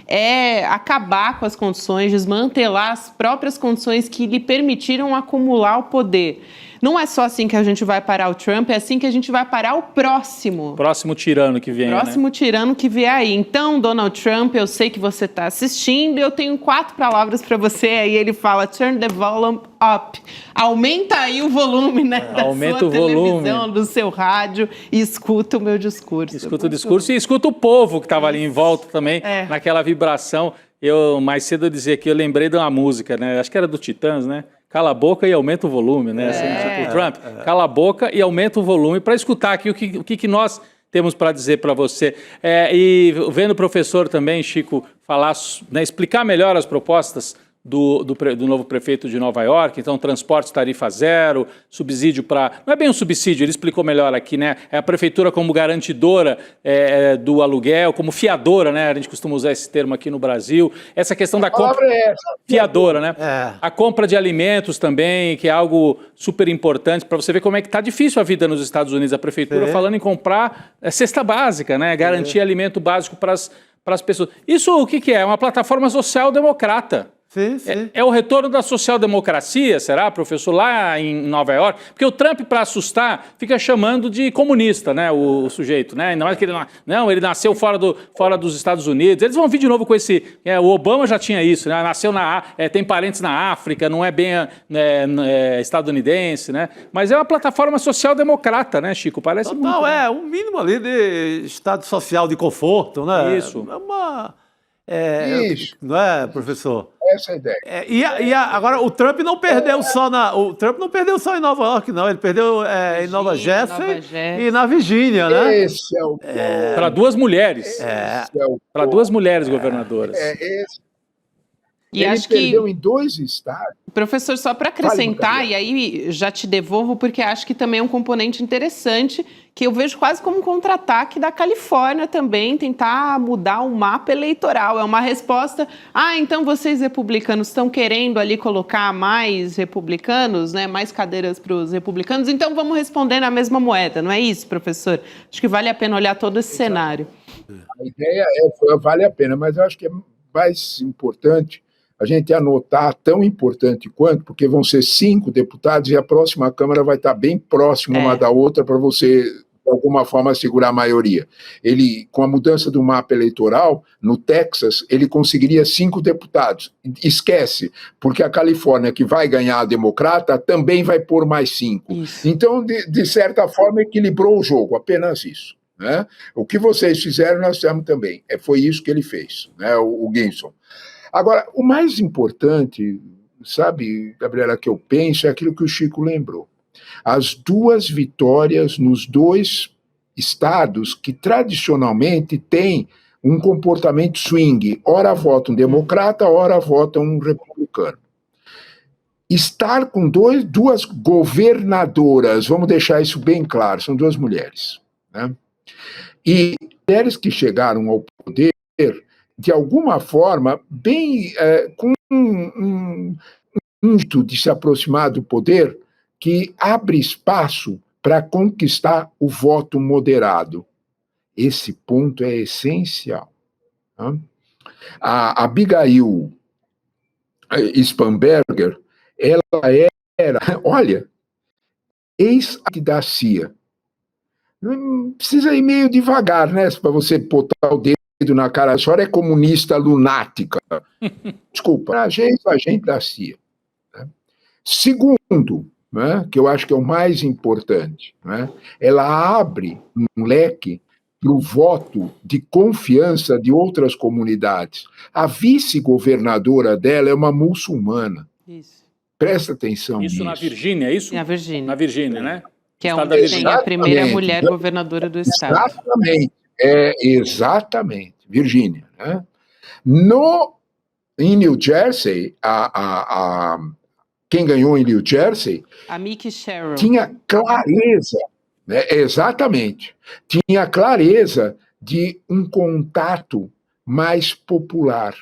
é acabar com as condições, desmantelar as próprias condições que lhe permitiram acumular o poder. Não é só assim que a gente vai parar o Trump, é assim que a gente vai parar o próximo. Próximo tirano que vem, Próximo tirano que vier aí. Então, Donald Trump, eu sei que você está assistindo, eu tenho 4 palavras para você. Aí ele fala, turn the volume up. Aumenta aí o volume, né, da sua televisão, do seu rádio e escuta o meu discurso. Escuta o discurso e escuta o povo que estava ali em volta também, naquela vibração. Mais cedo eu dizia que eu lembrei de uma música, né? Acho que era do Titãs, né? Cala a boca e aumenta o volume, né? Assim, tipo, Trump, cala a boca e aumenta o volume para escutar aqui o que nós temos para dizer para você. E vendo o professor também, Chico, falar, né, explicar melhor as propostas do novo prefeito de Nova York, então transporte tarifa zero, subsídio para... Não é bem um subsídio, ele explicou melhor aqui, né? É a prefeitura como garantidora do aluguel, como fiadora, né? A gente costuma usar esse termo aqui no Brasil. Essa questão da compra... Fiadora, né? A compra de alimentos também, que é algo super importante para você ver como é que está difícil a vida nos Estados Unidos. A prefeitura falando em comprar cesta básica, né? Garantir alimento básico para as pessoas. Isso o que é? É uma plataforma social-democrata. Sim, sim. É o retorno da social-democracia, será, professor, lá em Nova York? Porque o Trump, para assustar, fica chamando de comunista, né, o sujeito, né? Não é que ele nasceu fora dos Estados Unidos. Eles vão vir de novo com esse... o Obama já tinha isso, né? Nasceu tem parentes na África, não é bem estadunidense, né? Mas é uma plataforma social-democrata, né, Chico? Parece muito... Não, um mínimo ali de estado social de conforto, né? Isso. É uma... Isso. Não é, professor? Essa é a ideia. Agora, o Trump não perdeu só em Nova York, não. Ele perdeu em Nova Jersey e na Virgínia, né? Esse é o ponto. Para duas mulheres. Para duas mulheres governadoras. E ele acho perdeu que, em 2 estados. professor, só para acrescentar, e aí já te devolvo, porque acho que também é um componente interessante, que eu vejo quase como um contra-ataque da Califórnia também, tentar mudar o mapa eleitoral. É uma resposta, então vocês republicanos estão querendo ali colocar mais republicanos, né, mais cadeiras para os republicanos, então vamos responder na mesma moeda, não é isso, professor? Acho que vale a pena olhar todo esse cenário. A ideia vale a pena, mas eu acho que é mais importante a gente anotar, tão importante quanto, porque vão ser 5 deputados e a próxima Câmara vai estar bem próxima uma da outra para você, de alguma forma, segurar a maioria. Ele, com a mudança do mapa eleitoral, no Texas, ele conseguiria 5 deputados. Esquece, porque a Califórnia, que vai ganhar a democrata, também vai pôr mais 5. Então, de certa forma, equilibrou o jogo, apenas isso. Né? O que vocês fizeram, nós fizemos também. Foi isso que ele fez, né? o Gibson. Agora, o mais importante, sabe, Gabriela, que eu penso, é aquilo que o Chico lembrou. As 2 vitórias nos 2 estados que tradicionalmente têm um comportamento swing. Ora vota um democrata, ora vota um republicano. Estar com 2 governadoras, vamos deixar isso bem claro, são 2 mulheres. Né? E mulheres que chegaram ao poder de alguma forma, bem com um ímpeto de se aproximar do poder que abre espaço para conquistar o voto moderado. Esse ponto é essencial. Né? A Abigail Spanberger, ela era, olha, ex-da CIA. Precisa ir meio devagar, né, para você botar o dedo na cara, a senhora é comunista lunática. Desculpa, a gente da CIA. Né? Segundo, né, que eu acho que é o mais importante, né, ela abre um leque para o voto de confiança de outras comunidades. A vice-governadora dela é uma muçulmana. Isso. Presta atenção nisso. Isso na Virgínia, é isso? Na Virgínia. Na Virgínia, né? Que é onde tem a primeira mulher governadora do estado. Exatamente. Exatamente, Virgínia. Né? Em New Jersey, quem ganhou em New Jersey a Mickey Sherrill tinha clareza, né? Exatamente, tinha clareza de um contato mais popular.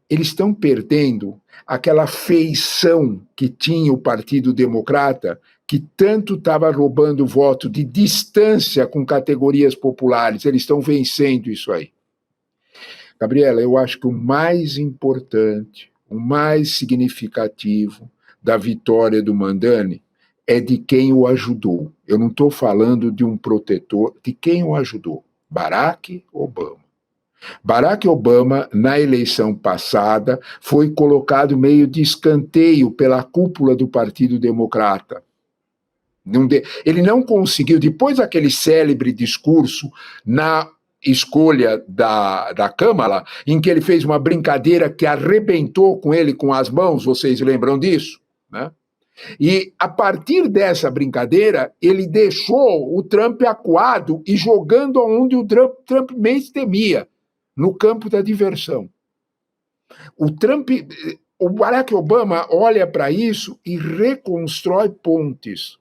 Eles estão perdendo aquela feição que tinha o Partido Democrata, que tanto estava roubando voto de distância com categorias populares. Eles estão vencendo isso aí. Gabriela, eu acho que o mais importante, o mais significativo da vitória do Mandani é de quem o ajudou. Eu não estou falando de um protetor, de quem o ajudou. Barack Obama. Barack Obama, na eleição passada, foi colocado meio de escanteio pela cúpula do Partido Democrata. Ele não conseguiu, depois daquele célebre discurso na escolha da Câmara, em que ele fez uma brincadeira que arrebentou com ele com as mãos, vocês lembram disso? Né? E, a partir dessa brincadeira, ele deixou o Trump acuado e jogando onde o Trump mais temia, no campo da diversão. O Barack Obama olha para isso e reconstrói pontes.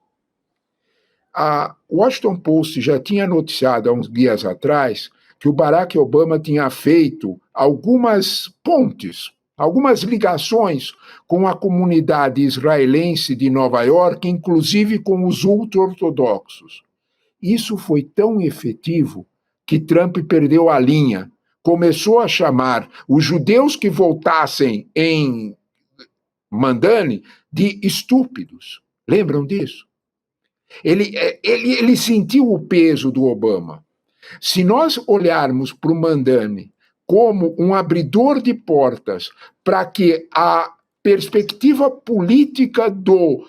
A Washington Post já tinha noticiado há uns dias atrás que o Barack Obama tinha feito algumas pontes, algumas ligações com a comunidade israelense de Nova York, inclusive com os ultra-ortodoxos. Isso foi tão efetivo que Trump perdeu a linha. Começou a chamar os judeus que voltassem em Mandani de estúpidos. Lembram disso? Ele sentiu o peso do Obama. Se nós olharmos para o Mandani como um abridor de portas para que a perspectiva política do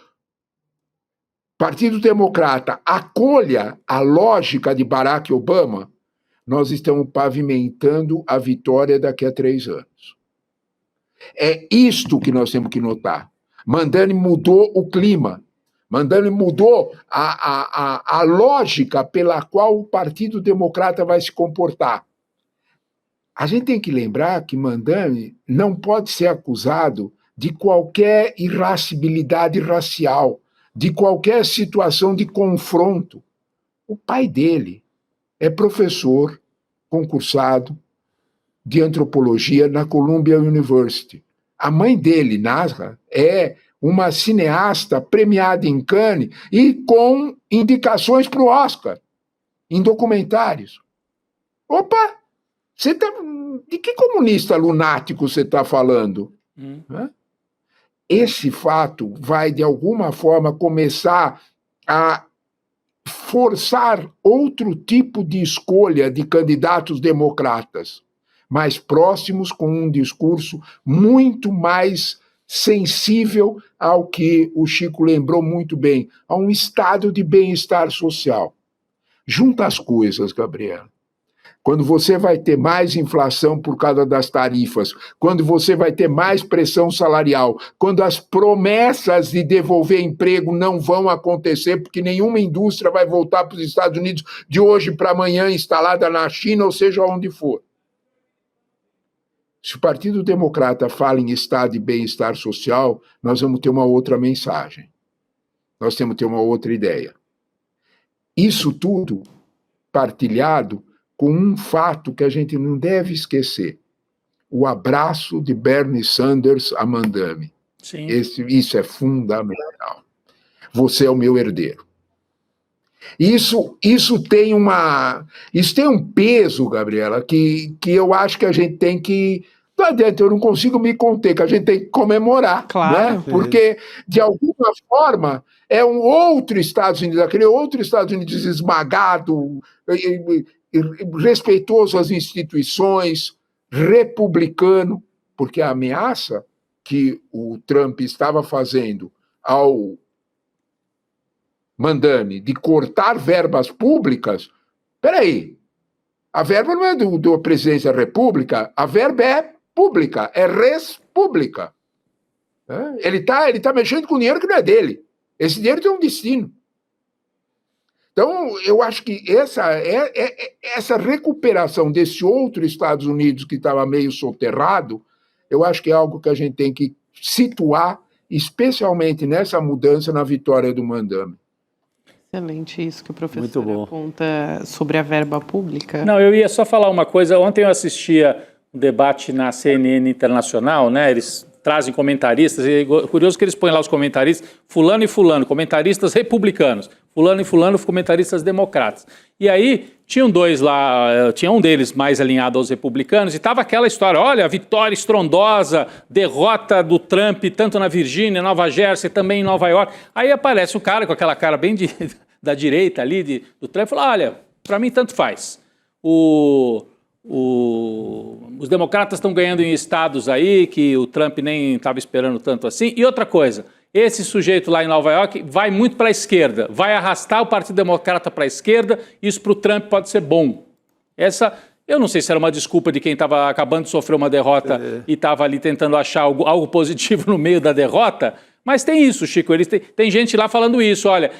Partido Democrata acolha a lógica de Barack Obama, nós estamos pavimentando a vitória daqui a 3 anos. É isto que nós temos que notar. Mandani mudou o clima. Mandani mudou a lógica pela qual o Partido Democrata vai se comportar. A gente tem que lembrar que Mandani não pode ser acusado de qualquer irascibilidade racial, de qualquer situação de confronto. O pai dele é professor concursado de antropologia na Columbia University. A mãe dele, Nasra, é uma cineasta premiada em Cannes e com indicações para o Oscar, em documentários. Opa! De que comunista lunático você está falando? Esse fato vai, de alguma forma, começar a forçar outro tipo de escolha de candidatos democratas, mais próximos, com um discurso muito mais sensível ao que o Chico lembrou muito bem, a um estado de bem-estar social. Junta as coisas, Gabriela. Quando você vai ter mais inflação por causa das tarifas, quando você vai ter mais pressão salarial, quando as promessas de devolver emprego não vão acontecer, porque nenhuma indústria vai voltar para os Estados Unidos de hoje para amanhã, instalada na China, ou seja, onde for. Se o Partido Democrata fala em estado de bem-estar social, nós vamos ter uma outra mensagem. Nós temos que ter uma outra ideia. Isso tudo partilhado com um fato que a gente não deve esquecer: o abraço de Bernie Sanders a Mandani. Sim. Isso é fundamental. Você é o meu herdeiro. Isso tem um peso, Gabriela, que eu acho que a gente tem que... Não adianta, eu não consigo me conter, que a gente tem que comemorar. Claro. Né? Porque, de alguma forma, é um outro Estados Unidos, aquele outro Estados Unidos esmagado, respeitoso às instituições, republicano, porque a ameaça que o Trump estava fazendo ao Mandani de cortar verbas públicas, espera a verba não é da presidência da República, a verba é pública, é res pública. Ele tá mexendo com dinheiro que não é dele. Esse dinheiro tem um destino. Então, eu acho que essa recuperação desse outro Estados Unidos que estava meio soterrado, eu acho que é algo que a gente tem que situar, especialmente nessa mudança na vitória do Mandani. Excelente isso que o professor aponta sobre a verba pública. Não, eu ia só falar uma coisa. Ontem eu assistia um debate na CNN Internacional, né? Eles trazem comentaristas, e é curioso que eles põem lá os comentaristas, fulano e fulano, comentaristas republicanos, fulano e fulano, comentaristas democratas. E aí, tinham dois lá, tinha um deles mais alinhado aos republicanos, e estava aquela história, olha, vitória estrondosa, derrota do Trump, tanto na Virgínia, Nova Jersey, também em Nova York. Aí aparece um cara com aquela cara bem da direita ali, do Trump, e fala, olha, para mim tanto faz. Os democratas estão ganhando em estados aí que o Trump nem estava esperando tanto assim. E outra coisa, esse sujeito lá em Nova York vai muito para a esquerda, vai arrastar o Partido Democrata para a esquerda, isso para o Trump pode ser bom. Eu não sei se era uma desculpa de quem estava acabando de sofrer uma derrota e estava ali tentando achar algo positivo no meio da derrota, Mas tem isso, Chico, tem gente lá falando isso, olha,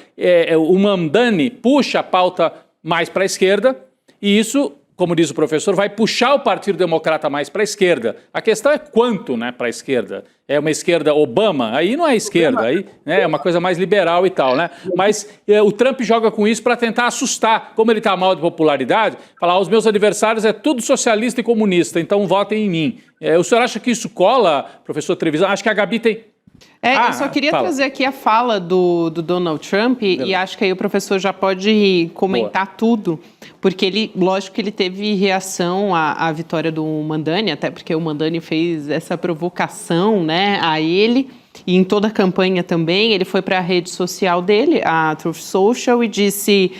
o Mamdani puxa a pauta mais para a esquerda e isso, como diz o professor, vai puxar o Partido Democrata mais para a esquerda. A questão é quanto, né, para a esquerda? É uma esquerda Obama? Aí não é esquerda, aí né, é uma coisa mais liberal e tal, né? Mas o Trump joga com isso para tentar assustar. Como ele está mal de popularidade, falar, os meus adversários é tudo socialista e comunista, então votem em mim. O senhor acha que isso cola, professor Trevisan? Acho que a Gabi tem... Eu só queria trazer aqui a fala do Donald Trump e acho que aí o professor já pode comentar tudo, porque lógico que ele teve reação à vitória do Mamdani, até porque o Mamdani fez essa provocação, né, a ele e em toda a campanha também. Ele foi para a rede social dele, a Truth Social, e disse: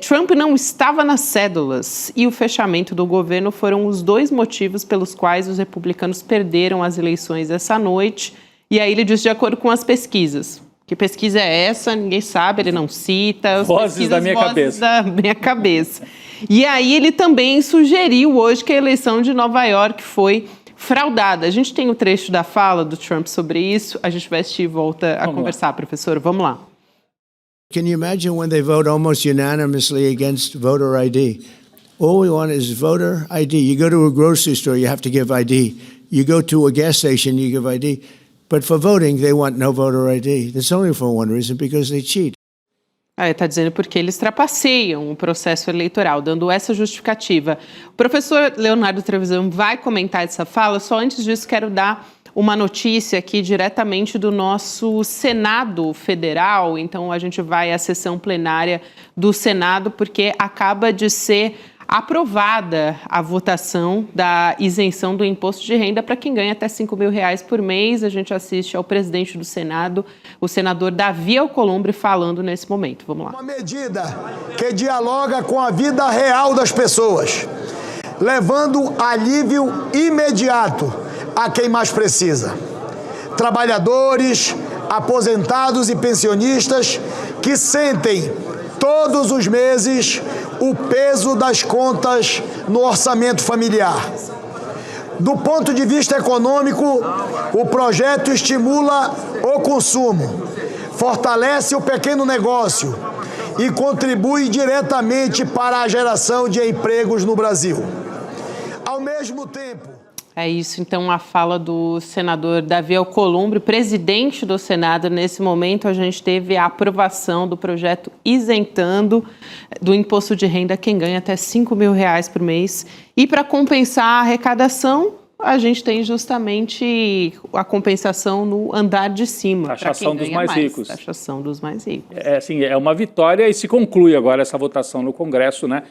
Trump não estava nas cédulas e o fechamento do governo foram os 2 motivos pelos quais os republicanos perderam as eleições essa noite. E aí ele diz, de acordo com as pesquisas. Que pesquisa é essa? Ninguém sabe, ele não cita. Vozes da minha cabeça. E aí ele também sugeriu hoje que a eleição de Nova York foi fraudada. A gente tem um trecho da fala do Trump sobre isso. A gente vai assistir e volta a conversar, professor. Vamos lá. Can you imagine when they vote almost unanimously against voter ID? All we want is voter ID. You go to a grocery store, you have to give ID. You go to a gas station, you give ID. But for voting, they want no voter ID. That's only for one reason, because they cheat. Está dizendo porque eles trapaceiam o processo eleitoral, dando essa justificativa. O professor Leonardo Trevisan vai comentar essa fala, só antes disso quero dar uma notícia aqui diretamente do nosso Senado Federal. Então a gente vai à sessão plenária do Senado, porque acaba de ser aprovada a votação da isenção do imposto de renda para quem ganha até R$5.000 por mês. A gente assiste ao presidente do Senado, o senador Davi Alcolumbre, falando nesse momento. Vamos lá. Uma medida que dialoga com a vida real das pessoas, levando alívio imediato a quem mais precisa. Trabalhadores, aposentados e pensionistas que sentem todos os meses o peso das contas no orçamento familiar. Do ponto de vista econômico, o projeto estimula o consumo, fortalece o pequeno negócio e contribui diretamente para a geração de empregos no Brasil. Ao mesmo tempo... É isso, então, a fala do senador Davi Alcolumbre, presidente do Senado. Nesse momento, a gente teve a aprovação do projeto isentando do imposto de renda quem ganha até R$5.000 por mês. E para compensar a arrecadação, a gente tem justamente a compensação no andar de cima. Taxação dos mais ricos. Taxação dos mais ricos. É uma vitória e se conclui agora essa votação no Congresso, né?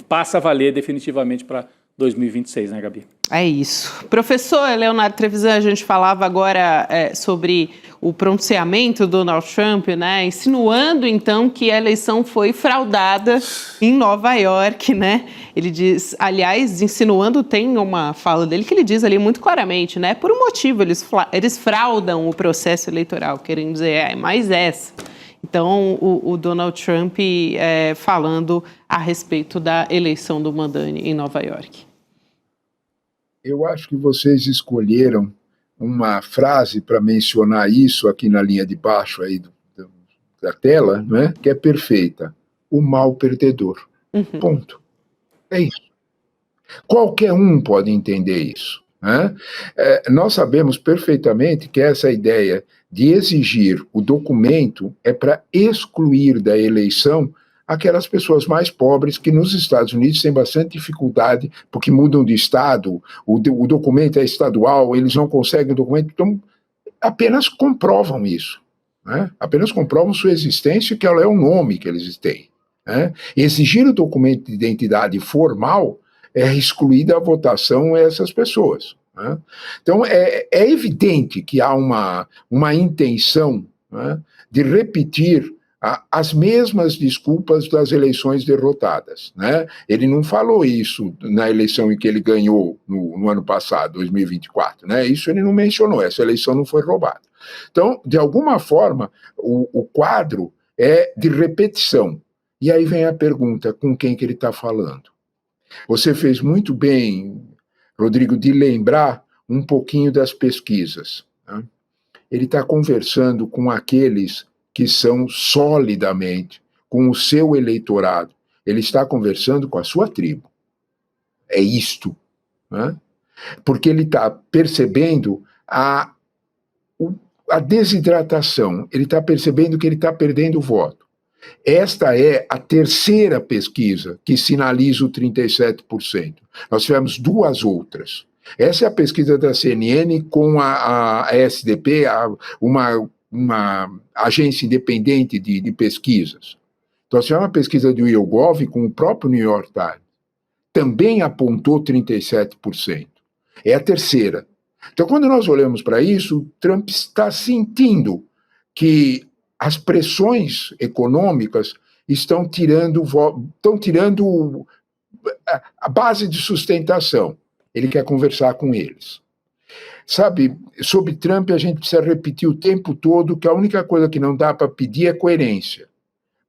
Passa a valer definitivamente para 2026, né, Gabi? É isso. Professor Leonardo Trevisan, a gente falava agora sobre o pronunciamento do Donald Trump, né, insinuando, então, que a eleição foi fraudada em Nova York, né? Ele diz, aliás, insinuando, tem uma fala dele que ele diz ali muito claramente, né, por um motivo, eles fraudam o processo eleitoral, querendo dizer, mais essa. Então, o Donald Trump falando a respeito da eleição do Mamdani em Nova York. Eu acho que vocês escolheram uma frase para mencionar isso aqui na linha de baixo aí da tela, né, que é perfeita. O mal perdedor. Ponto. É isso. Qualquer um pode entender isso. Né? Nós sabemos perfeitamente que essa ideia de exigir o documento é para excluir da eleição aquelas pessoas mais pobres que nos Estados Unidos têm bastante dificuldade, porque mudam de estado, o documento é estadual, eles não conseguem o documento, então apenas comprovam isso. Né? Apenas comprovam sua existência, que ela é o nome que eles têm. Né? Exigir o documento de identidade formal é excluir da votação essas pessoas. Né? Então, é evidente que há uma intenção, né, de repetir as mesmas desculpas das eleições derrotadas. Né? Ele não falou isso na eleição em que ele ganhou no ano passado, 2024. Né? Isso ele não mencionou, essa eleição não foi roubada. Então, de alguma forma, o quadro é de repetição. E aí vem a pergunta, com quem que ele está falando? Você fez muito bem, Rodrigo, de lembrar um pouquinho das pesquisas. Né? ele está conversando com aqueles que são solidamente, com o seu eleitorado. Ele está conversando com a sua tribo. É isto. Né? Porque ele está percebendo a desidratação, ele está percebendo que ele está perdendo o voto. Esta é a terceira pesquisa que sinaliza o 37%. Nós tivemos duas outras. Essa é a pesquisa da CNN com a SDP, uma agência independente de pesquisas. Então, nós tivemos uma pesquisa do YouGov com o próprio New York Times. Também apontou 37%. É a terceira. Então, quando nós olhamos para isso, Trump está sentindo que as pressões econômicas estão tirando a base de sustentação. Ele quer conversar com eles. Sabe, sobre Trump a gente precisa repetir o tempo todo que a única coisa que não dá para pedir é coerência.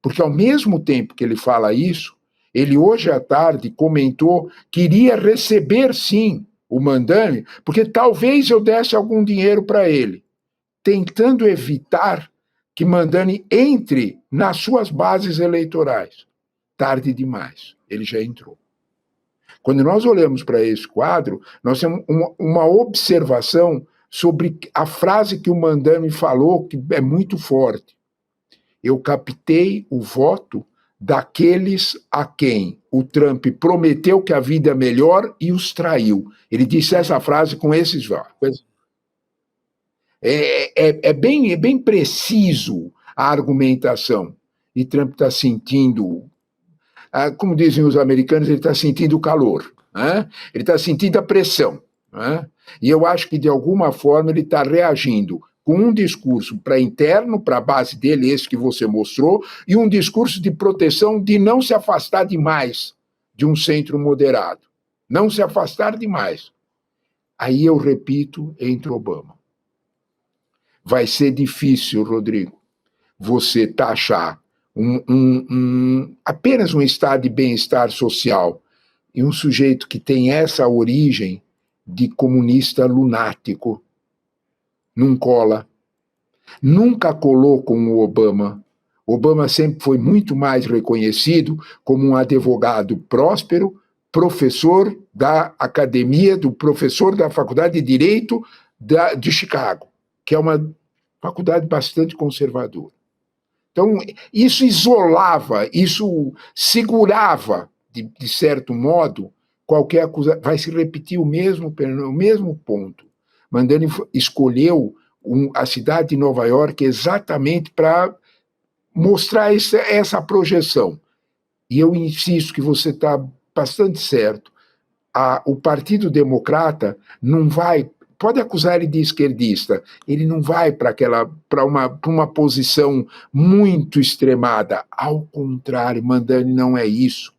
Porque ao mesmo tempo que ele fala isso, ele hoje à tarde comentou que iria receber sim o Mandani, porque talvez eu desse algum dinheiro para ele, tentando evitar que Mandani entre nas suas bases eleitorais. Tarde demais, ele já entrou. Quando nós olhamos para esse quadro, nós temos uma observação sobre a frase que o Mandani falou, que é muito forte. Eu captei o voto daqueles a quem o Trump prometeu que a vida é melhor e os traiu. Ele disse essa frase com esses votos. É bem preciso a argumentação. E Trump está sentindo, como dizem os americanos, ele está sentindo o calor, né? Ele está sentindo a pressão, né? E eu acho que, de alguma forma, ele está reagindo com um discurso para interno, para a base dele, esse que você mostrou, e um discurso de proteção de não se afastar demais de um centro moderado. Não se afastar demais. Aí eu repito, entre Obama. Vai ser difícil, Rodrigo, você taxar apenas um estado de bem-estar social e um sujeito que tem essa origem de comunista lunático. Não cola. Nunca colou com o Obama. Obama sempre foi muito mais reconhecido como um advogado próspero, professor da academia, professor da Faculdade de Direito de Chicago, que é uma faculdade bastante conservadora. Então, isso isolava, isso segurava, de certo modo, qualquer acusação. Vai se repetir o mesmo ponto. Mandani escolheu a cidade de Nova York exatamente para mostrar essa projeção. E eu insisto que você está bastante certo. O Partido Democrata não vai, pode acusar ele de esquerdista, ele não vai para uma posição muito extremada. Ao contrário, Mandani não é isso.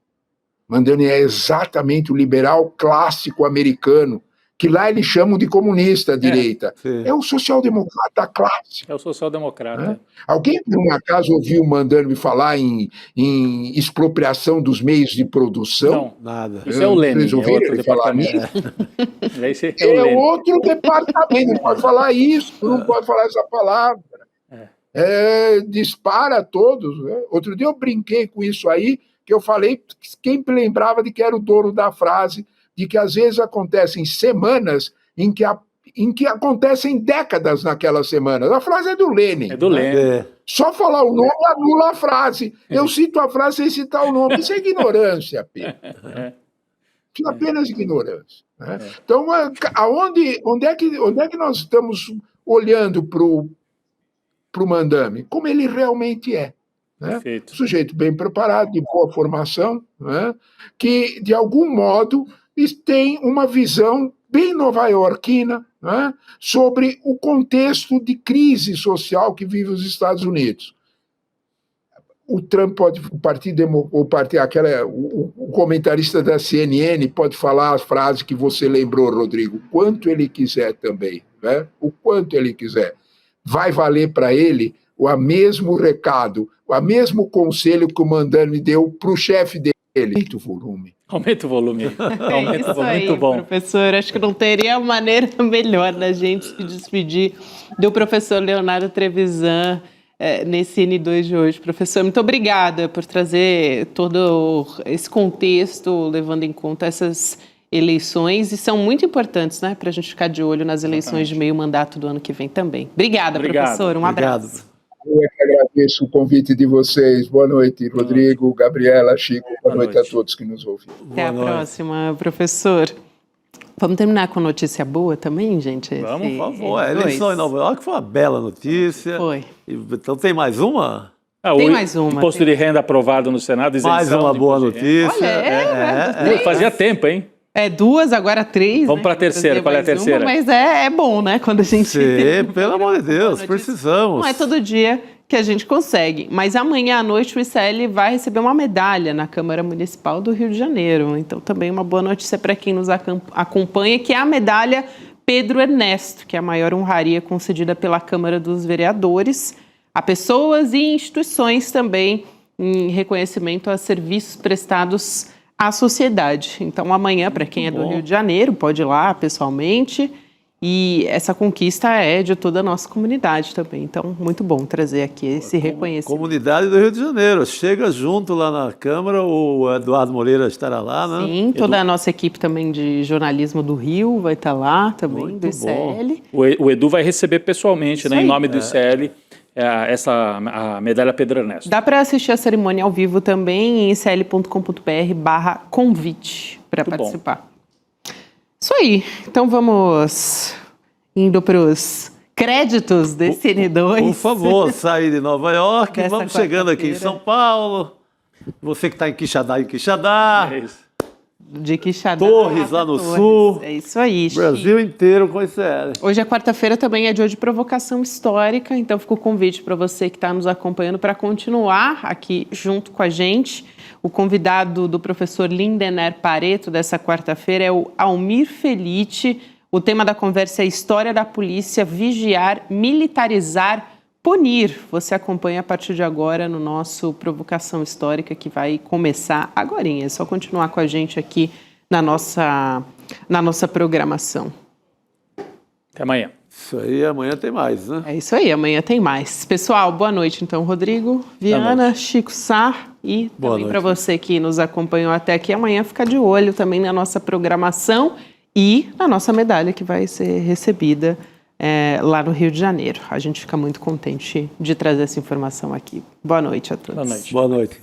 Mandani é exatamente o liberal clássico americano, que lá eles chamam de comunista, a direita. É o social-democrata clássico. É o social-democrata. Né? Alguém, por um acaso, ouviu Mandani falar em expropriação dos meios de produção? Não, nada. Isso é o Lênin, Vocês ouviram ele falar nisso? É outro departamento, não pode falar isso, não pode falar essa palavra. Dispara a todos. Né? Outro dia eu brinquei com isso aí, que eu falei, quem lembrava de que era o dono da frase, de que às vezes acontecem semanas em que acontecem décadas naquelas semanas. A frase é do Lênin. É do Lênin. Só falar o nome anula a frase. Eu cito a frase sem citar o nome. Isso é ignorância, Pedro. Isso é apenas ignorância. Né? Então, onde é que nós estamos olhando para o Mandani? Como ele realmente é. Né? Sujeito bem preparado, de boa formação, né? Que, de algum modo, tem uma visão bem nova-iorquina, né? Sobre o contexto de crise social que vive os Estados Unidos. O Trump pode, o comentarista da CNN pode falar as frases que você lembrou, Rodrigo, quanto ele quiser também, né? O quanto ele quiser. Vai valer para ele o mesmo recado, o mesmo conselho que o Mandani deu para o chefe dele, Eleito o volume. Aumenta o volume. É isso aí, muito bom. Professor. Acho que não teria maneira melhor da gente se despedir do professor Leonardo Trevisan nesse N2 de hoje. Professor, muito obrigada por trazer todo esse contexto, levando em conta essas eleições, e são muito importantes, né, para a gente ficar de olho nas eleições de meio mandato do ano que vem também. Obrigada, professor. Um abraço. Eu é que agradeço o convite de vocês. Boa noite, Rodrigo, Gabriela, Chico. Boa noite a todos que nos ouviram. Até a próxima, professor. Vamos terminar com notícia boa também, gente? Vamos, por favor. A eleição em Nova York foi uma bela notícia. Foi. Então tem mais uma? Tem mais uma. Imposto de renda aprovado no Senado. Mais uma boa notícia. Olha, fazia tempo, hein? 2, agora 3. Vamos para a terceira. Qual é a terceira? Mas é bom, né? Quando a gente... Sim, pelo amor de Deus, precisamos. Não é todo dia que a gente consegue. Mas amanhã à noite o ICL vai receber uma medalha na Câmara Municipal do Rio de Janeiro. Então também uma boa notícia para quem nos acompanha, que é a medalha Pedro Ernesto, que é a maior honraria concedida pela Câmara dos Vereadores a pessoas e instituições também em reconhecimento a serviços prestados à sociedade. Então, amanhã, para quem é do Rio de Janeiro, pode ir lá pessoalmente. E essa conquista é de toda a nossa comunidade também. Então, muito bom trazer aqui esse reconhecimento. Comunidade do Rio de Janeiro. Chega junto lá na Câmara, o Eduardo Moreira estará lá, né? Sim, toda a nossa equipe também de jornalismo do Rio vai estar lá também, muito do ICL. O Edu vai receber pessoalmente, né, em nome do ICL, a medalha Pedro Ernesto. Dá para assistir a cerimônia ao vivo também em icl.com.br/convite para participar. Bom. Isso aí. Então vamos indo para os créditos desse N2. Por favor, sair de Nova York, vamos chegando aqui em São Paulo. Você que está em Quixadá, É isso. De Quixadá. Torres, lá no sul. É isso aí. Brasil inteiro com ICL. Hoje é quarta-feira, também é dia de provocação histórica, então fica o convite para você que está nos acompanhando para continuar aqui junto com a gente. O convidado do professor Lindener Pareto dessa quarta-feira é o Almir Felite. O tema da conversa é História da Polícia, Vigiar, Militarizar, Punir. Você acompanha a partir de agora no nosso Provocação Histórica, que vai começar agorinha. É só continuar com a gente aqui na nossa programação. Até amanhã. Isso aí, amanhã tem mais, né? É isso aí, amanhã tem mais. Pessoal, boa noite então, Rodrigo, Viana, Chico Sá e também para você que nos acompanhou até aqui. Amanhã fica de olho também na nossa programação e na nossa medalha que vai ser recebida lá no Rio de Janeiro. A gente fica muito contente de trazer essa informação aqui. Boa noite a todos. Boa noite. Boa noite.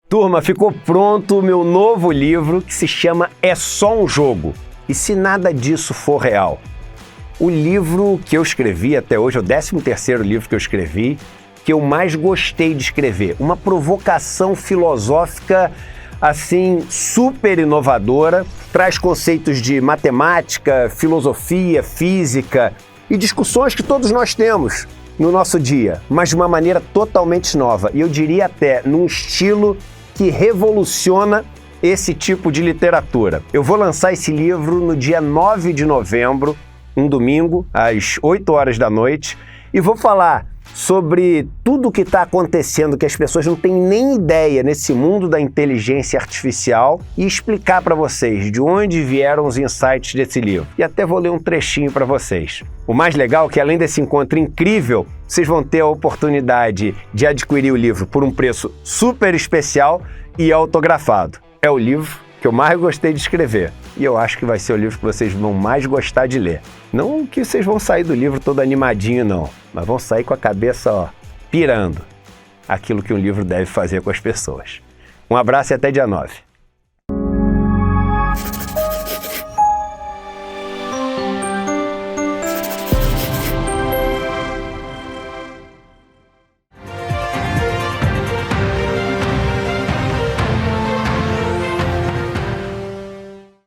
Turma, ficou pronto o meu novo livro que se chama É Só um Jogo. E se nada disso for real? O livro que eu escrevi até hoje, é o 13º livro que eu escrevi, que eu mais gostei de escrever. Uma provocação filosófica, assim, super inovadora, traz conceitos de matemática, filosofia, física e discussões que todos nós temos no nosso dia, mas de uma maneira totalmente nova. E eu diria até num estilo que revoluciona esse tipo de literatura. Eu vou lançar esse livro no dia 9 de novembro, um domingo, às 8 horas da noite, e vou falar sobre tudo o que está acontecendo, que as pessoas não têm nem ideia nesse mundo da inteligência artificial, e explicar para vocês de onde vieram os insights desse livro. E até vou ler um trechinho para vocês. O mais legal é que, além desse encontro incrível, vocês vão ter a oportunidade de adquirir o livro por um preço super especial e autografado. É o livro que eu mais gostei de escrever. E eu acho que vai ser o livro que vocês vão mais gostar de ler. Não que vocês vão sair do livro todo animadinho, não. Mas vão sair com a cabeça, pirando. Aquilo que um livro deve fazer com as pessoas. Um abraço e até dia 9.